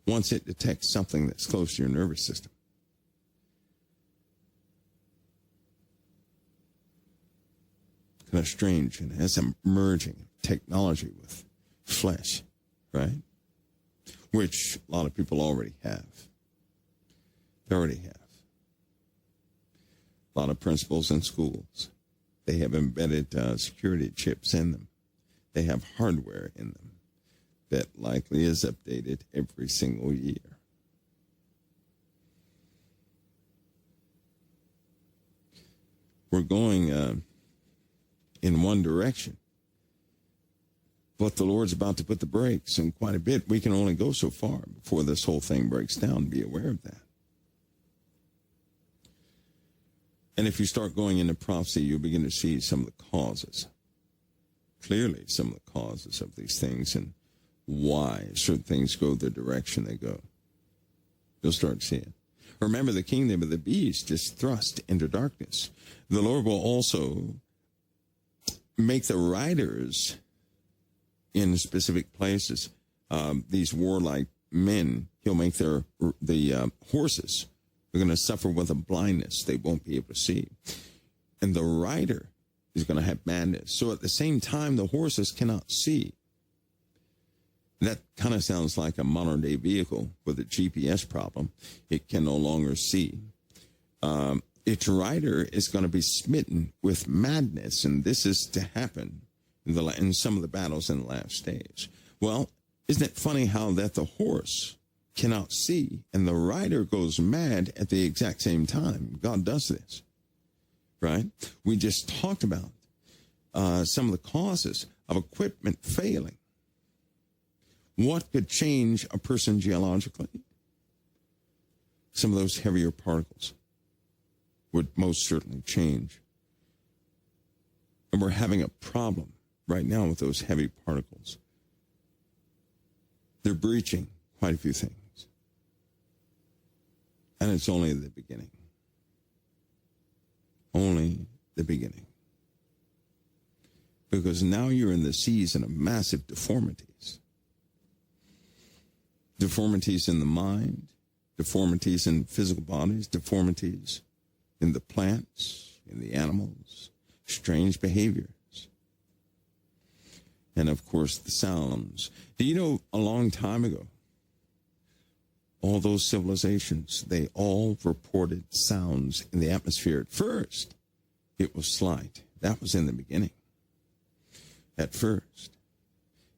once it detects something that's close to your nervous system. Kind of strange, and it has some merging technology with flesh, right? Which a lot of people already have. They already have. A lot of principals in schools, they have embedded security chips in them. They have hardware in them that likely is updated every single year. We're going in one direction, but the Lord's about to put the brakes on quite a bit. We can only go so far before this whole thing breaks down. Be aware of that. And if you start going into prophecy, you'll begin to see some of the causes, clearly some of the causes of these things and why certain things go the direction they go. You'll start seeing. Remember, the kingdom of the beast is thrust into darkness. The Lord will also make the riders in specific places, these warlike men, he'll make the horses, they're going to suffer with a blindness they won't be able to see. And the rider is going to have madness. So at the same time, the horses cannot see. That kind of sounds like a modern day vehicle with a GPS problem. It can no longer see. Its rider is going to be smitten with madness, and this is to happen in some of the battles in the last days. Well, isn't it funny how that the horse cannot see and the rider goes mad at the exact same time? God does this, right? We just talked about some of the causes of equipment failing. What could change a person geologically? Some of those heavier particles would most certainly change. And we're having a problem right now with those heavy particles. They're breaching quite a few things. And it's only the beginning. Only the beginning. Because now you're in the season of massive deformities. Deformities in the mind, deformities in physical bodies, deformities in the plants, in the animals, strange behaviors. And of course, the sounds. Do you know, a long time ago, all those civilizations, they all reported sounds in the atmosphere. At first, it was slight. That was in the beginning. At first,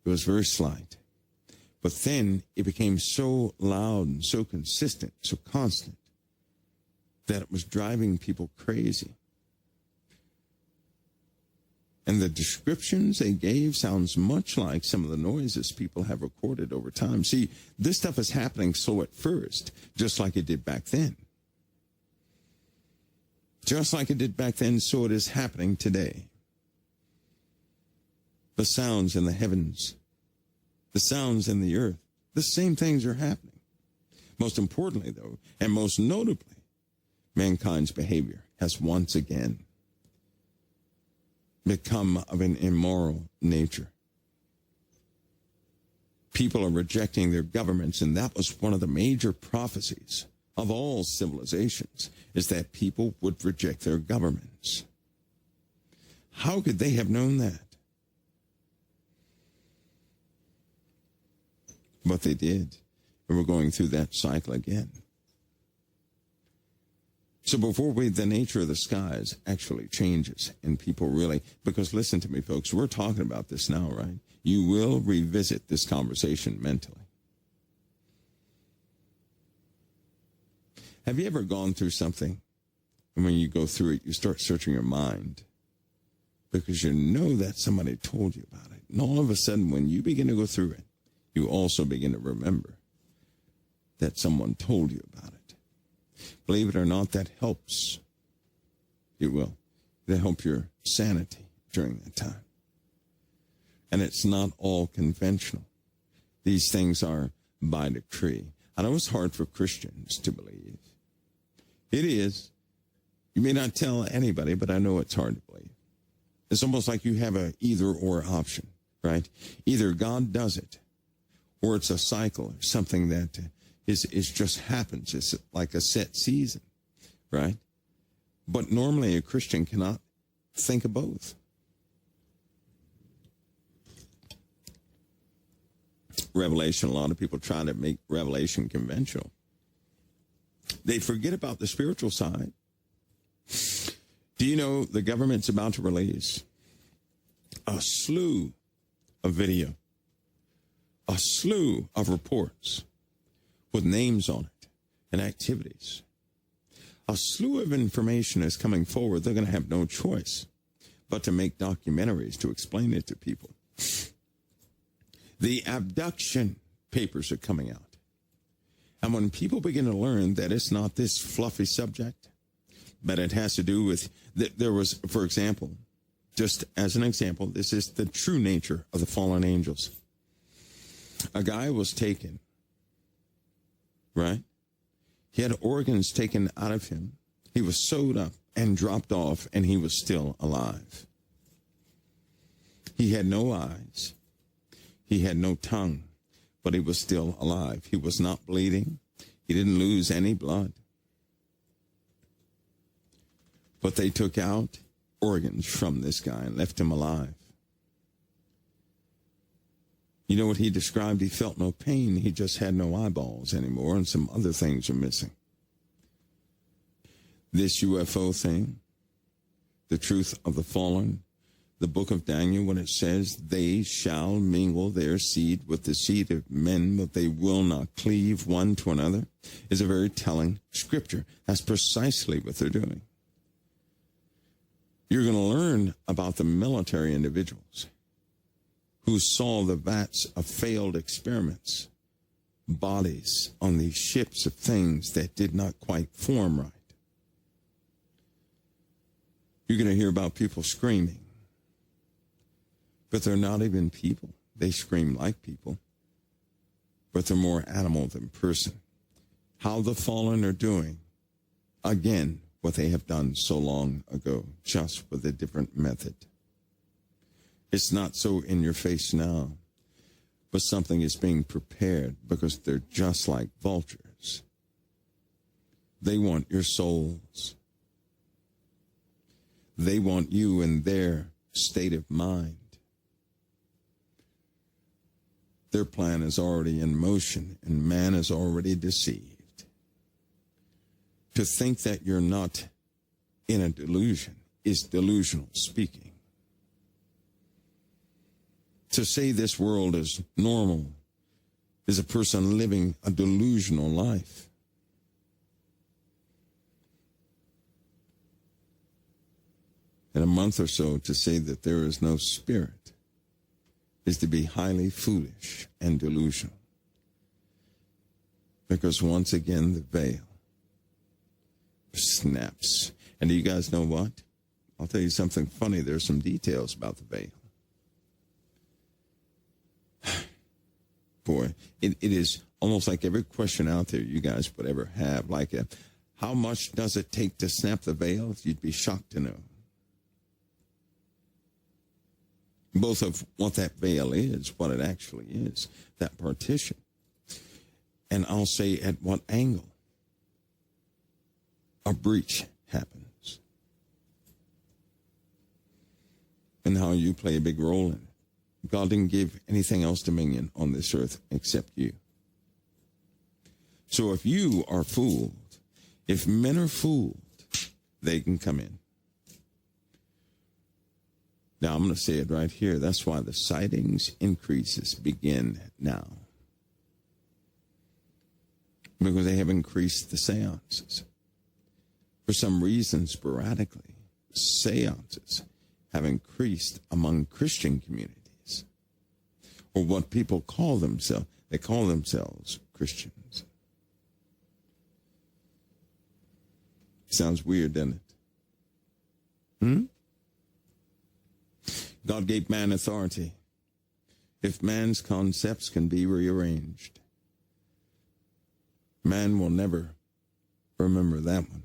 it was very slight. But then it became so loud and so consistent, so constant, that it was driving people crazy. And the descriptions they gave sounds much like some of the noises people have recorded over time. See, this stuff is happening slow at first, just like it did back then. Just like it did back then, so it is happening today. The sounds in the heavens, the sounds in the earth, the same things are happening. Most importantly, though, and most notably, mankind's behavior has once again become of an immoral nature. People are rejecting their governments, and that was one of the major prophecies of all civilizations, is that people would reject their governments. How could they have known that? But they did, and we're going through that cycle again. So before the nature of the skies actually changes, and people really, because listen to me, folks, we're talking about this now, right? You will revisit this conversation mentally. Have you ever gone through something, and when you go through it, you start searching your mind because you know that somebody told you about it. And all of a sudden, when you begin to go through it, you also begin to remember that someone told you about it. Believe it or not, that helps. It will. It'll help your sanity during that time. And it's not all conventional. These things are by decree. I know it's hard for Christians to believe. It is. You may not tell anybody, but I know it's hard to believe. It's almost like you have a either-or option, right? Either God does it, or it's a cycle, or something that is just happens. It's like a set season, right? But normally a Christian cannot think of both. Revelation, a lot of people try to make Revelation conventional. They forget about the spiritual side. Do you know the government's about to release a slew of video, a slew of reports with names on it and activities? A slew of information is coming forward. They're going to have no choice but to make documentaries to explain it to people. The abduction papers are coming out. And when people begin to learn that it's not this fluffy subject, but it has to do with, there was, for example, just as an example, this is the true nature of the fallen angels. A guy was taken, right? He had organs taken out of him. He was sewed up and dropped off, and he was still alive. He had no eyes. He had no tongue, but he was still alive. He was not bleeding. He didn't lose any blood. But they took out organs from this guy and left him alive. You know what he described? He felt no pain. He just had no eyeballs anymore, and some other things are missing. This UFO thing, the truth of the fallen, the book of Daniel, when it says, they shall mingle their seed with the seed of men, but they will not cleave one to another, is a very telling scripture. That's precisely what they're doing. You're going to learn about the military individuals who saw the vats of failed experiments, bodies on these ships of things that did not quite form right. You're going to hear about people screaming. But they're not even people. They scream like people, but they're more animal than person. How the fallen are doing, again, what they have done so long ago, just with a different method. It's not so in your face now, but something is being prepared because they're just like vultures. They want your souls. They want you in their state of mind. Their plan is already in motion, and man is already deceived. To think that you're not in a delusion is delusional speaking. To say this world is normal is a person living a delusional life. In a month or so, to say that there is no spirit is to be highly foolish and delusional. Because once again, the veil snaps. And do you guys know what? I'll tell you something funny. There's some details about the veil. Boy, it is almost like every question out there you guys would ever have. Like, how much does it take to snap the veil? You'd be shocked to know. Both of what that veil is, what it actually is, that partition. And I'll say at what angle a breach happens. And how you play a big role in it. God didn't give anything else dominion on this earth except you. So if you are fooled, if men are fooled, they can come in. Now, I'm going to say it right here. That's why the sightings increases begin now. Because they have increased the seances. For some reason, sporadically, seances have increased among Christian communities. Or what people call themselves. They call themselves Christians. Sounds weird, doesn't it? God gave man authority. If man's concepts can be rearranged, man will never remember that one.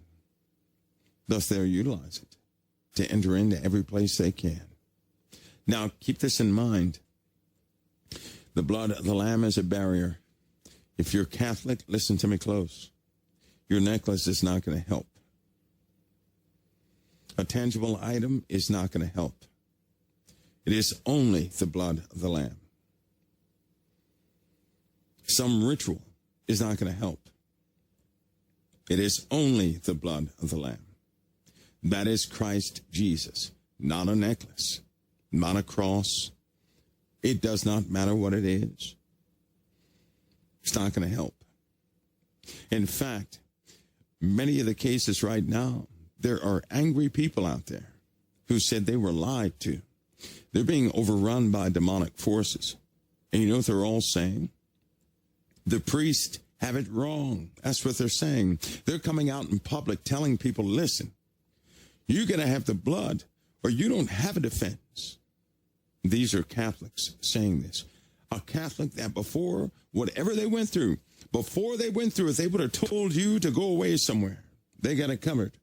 Thus, they'll utilize it to enter into every place they can. Now, keep this in mind. The blood of the Lamb is a barrier. If you're Catholic, listen to me close. Your necklace is not going to help. A tangible item is not going to help. It is only the blood of the Lamb. Some ritual is not going to help. It is only the blood of the Lamb. That is Christ Jesus, not a necklace, not a cross. It does not matter what it is. It's not going to help. In fact, many of the cases right now, there are angry people out there who said they were lied to. They're being overrun by demonic forces. And you know what they're all saying? The priests have it wrong. That's what they're saying. They're coming out in public telling people, listen, you're going to have the blood or you don't have a defense. These are Catholics saying this. A Catholic that before, whatever they went through, before they went through it, they would have told you to go away somewhere. They got it covered.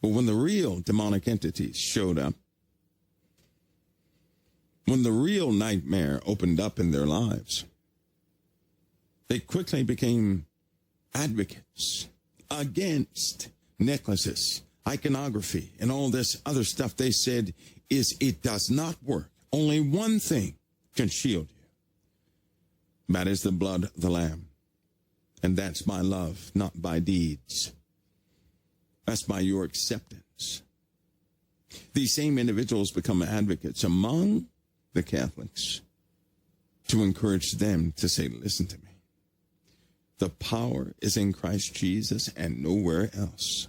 But when the real demonic entities showed up, when the real nightmare opened up in their lives, they quickly became advocates against necklaces, iconography, and all this other stuff. They said it does not work. Only one thing can shield you. That is the blood of the Lamb. And that's by love, not by deeds. That's by your acceptance. These same individuals become advocates among the Catholics to encourage them to say, listen to me. The power is in Christ Jesus and nowhere else.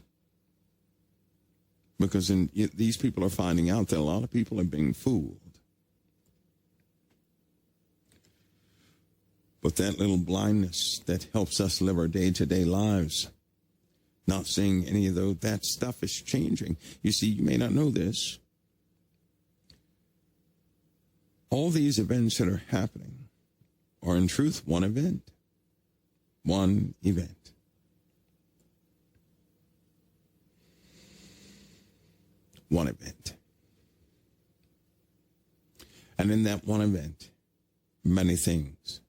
Because these people are finding out that a lot of people are being fooled. But that little blindness that helps us live our day-to-day lives, not seeing any of that stuff is changing. You see, you may not know this. All these events that are happening are in truth one event. One event. One event. And in that one event, many things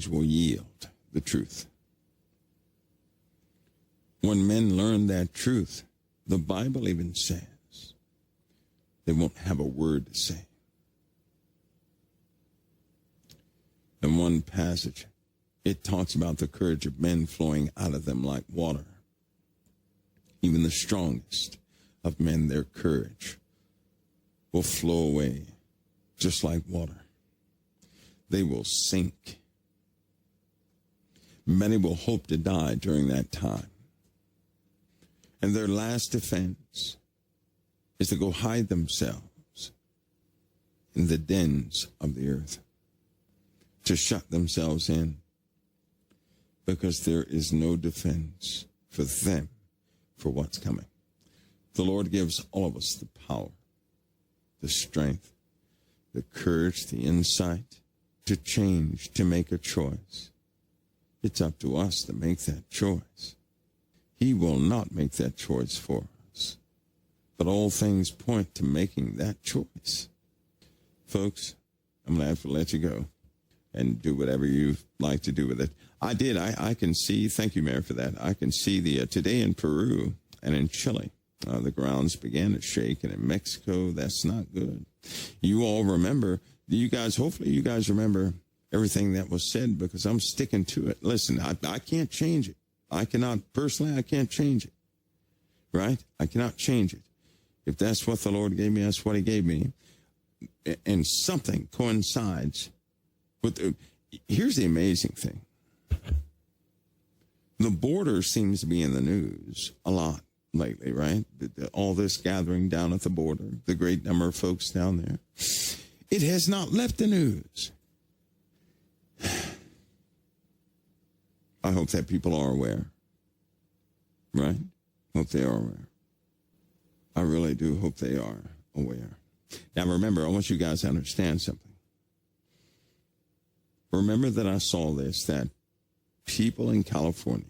will yield the truth. When men learn that truth, the Bible even says they won't have a word to say. In one passage, it talks about the courage of men flowing out of them like water. Even the strongest of men, their courage will flow away just like water. They will sink. Many will hope to die during that time. And their last defense is to go hide themselves in the dens of the earth, to shut themselves in, because there is no defense for them for what's coming. The Lord gives all of us the power, the strength, the courage, the insight to change, to make a choice. It's up to us to make that choice. He will not make that choice for us. But all things point to making that choice. Folks, I'm going to have to let you go and do whatever you like to do with it. I can see, thank you, Mayor, for that. I can see today in Peru and in Chile, the grounds began to shake, and in Mexico, that's not good. You all remember, hopefully you guys remember everything that was said, because I'm sticking to it. Listen, I can't change it. I can't change it, right? I cannot change it. If that's what the Lord gave me, that's what he gave me. And something coincides with here's the amazing thing. The border seems to be in the news a lot lately, right? All this gathering down at the border, the great number of folks down there. It has not left the news. I hope that people are aware, right? Hope they are aware. I really do hope they are aware. Now, remember, I want you guys to understand something. Remember that I saw this, that people in California,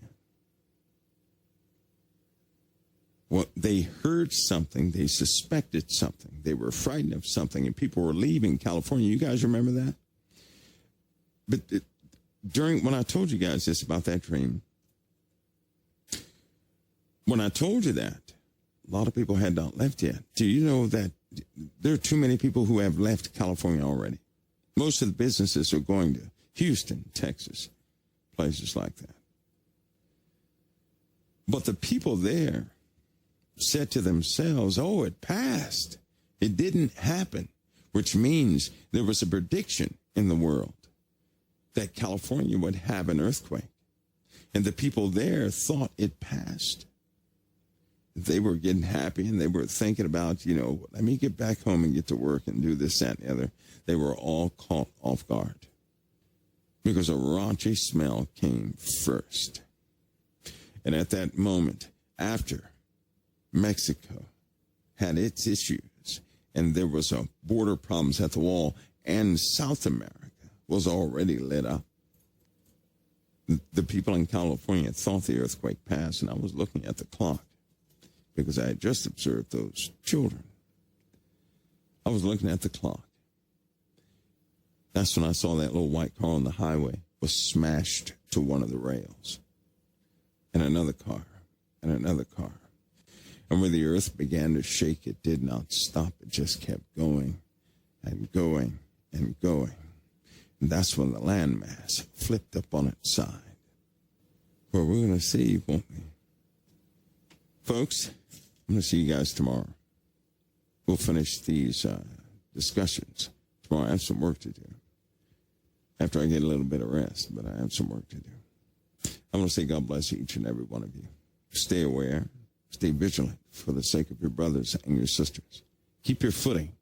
well, they heard something, they suspected something, they were frightened of something, and people were leaving California. You guys remember that? But when I told you guys this about that dream, when I told you that, a lot of people had not left yet. Do you know that there are too many people who have left California already? Most of the businesses are going to Houston, Texas, places like that. But the people there said to themselves, oh, it passed. It didn't happen, which means there was a prediction in the world that California would have an earthquake. And the people there thought it passed. They were getting happy, and they were thinking about, let me get back home and get to work and do this, that, and the other. They were all caught off guard because a raunchy smell came first. And at that moment, after Mexico had its issues, and there was a border problems at the wall, and South America was already lit up, the people in California thought the earthquake passed, and I was looking at the clock because I had just observed those children. I was looking at the clock. That's when I saw that little white car on the highway was smashed to one of the rails. And another car, and another car. And when the earth began to shake, it did not stop. It just kept going and going and going. And that's when the landmass flipped up on its side. Well, we're going to see, won't we? Folks, I'm going to see you guys tomorrow. We'll finish these discussions. Tomorrow I have some work to do. After I get a little bit of rest, but I have some work to do. I'm going to say God bless each and every one of you. Stay aware. Stay vigilant for the sake of your brothers and your sisters. Keep your footing.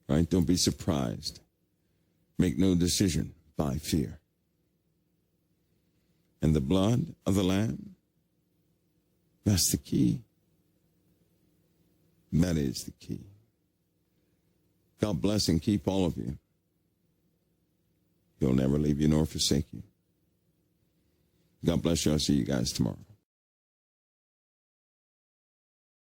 Right? Don't be surprised. Make no decision by fear. And the blood of the Lamb, that's the key. That is the key. God bless and keep all of you. He'll never leave you nor forsake you. God bless you. I'll see you guys tomorrow.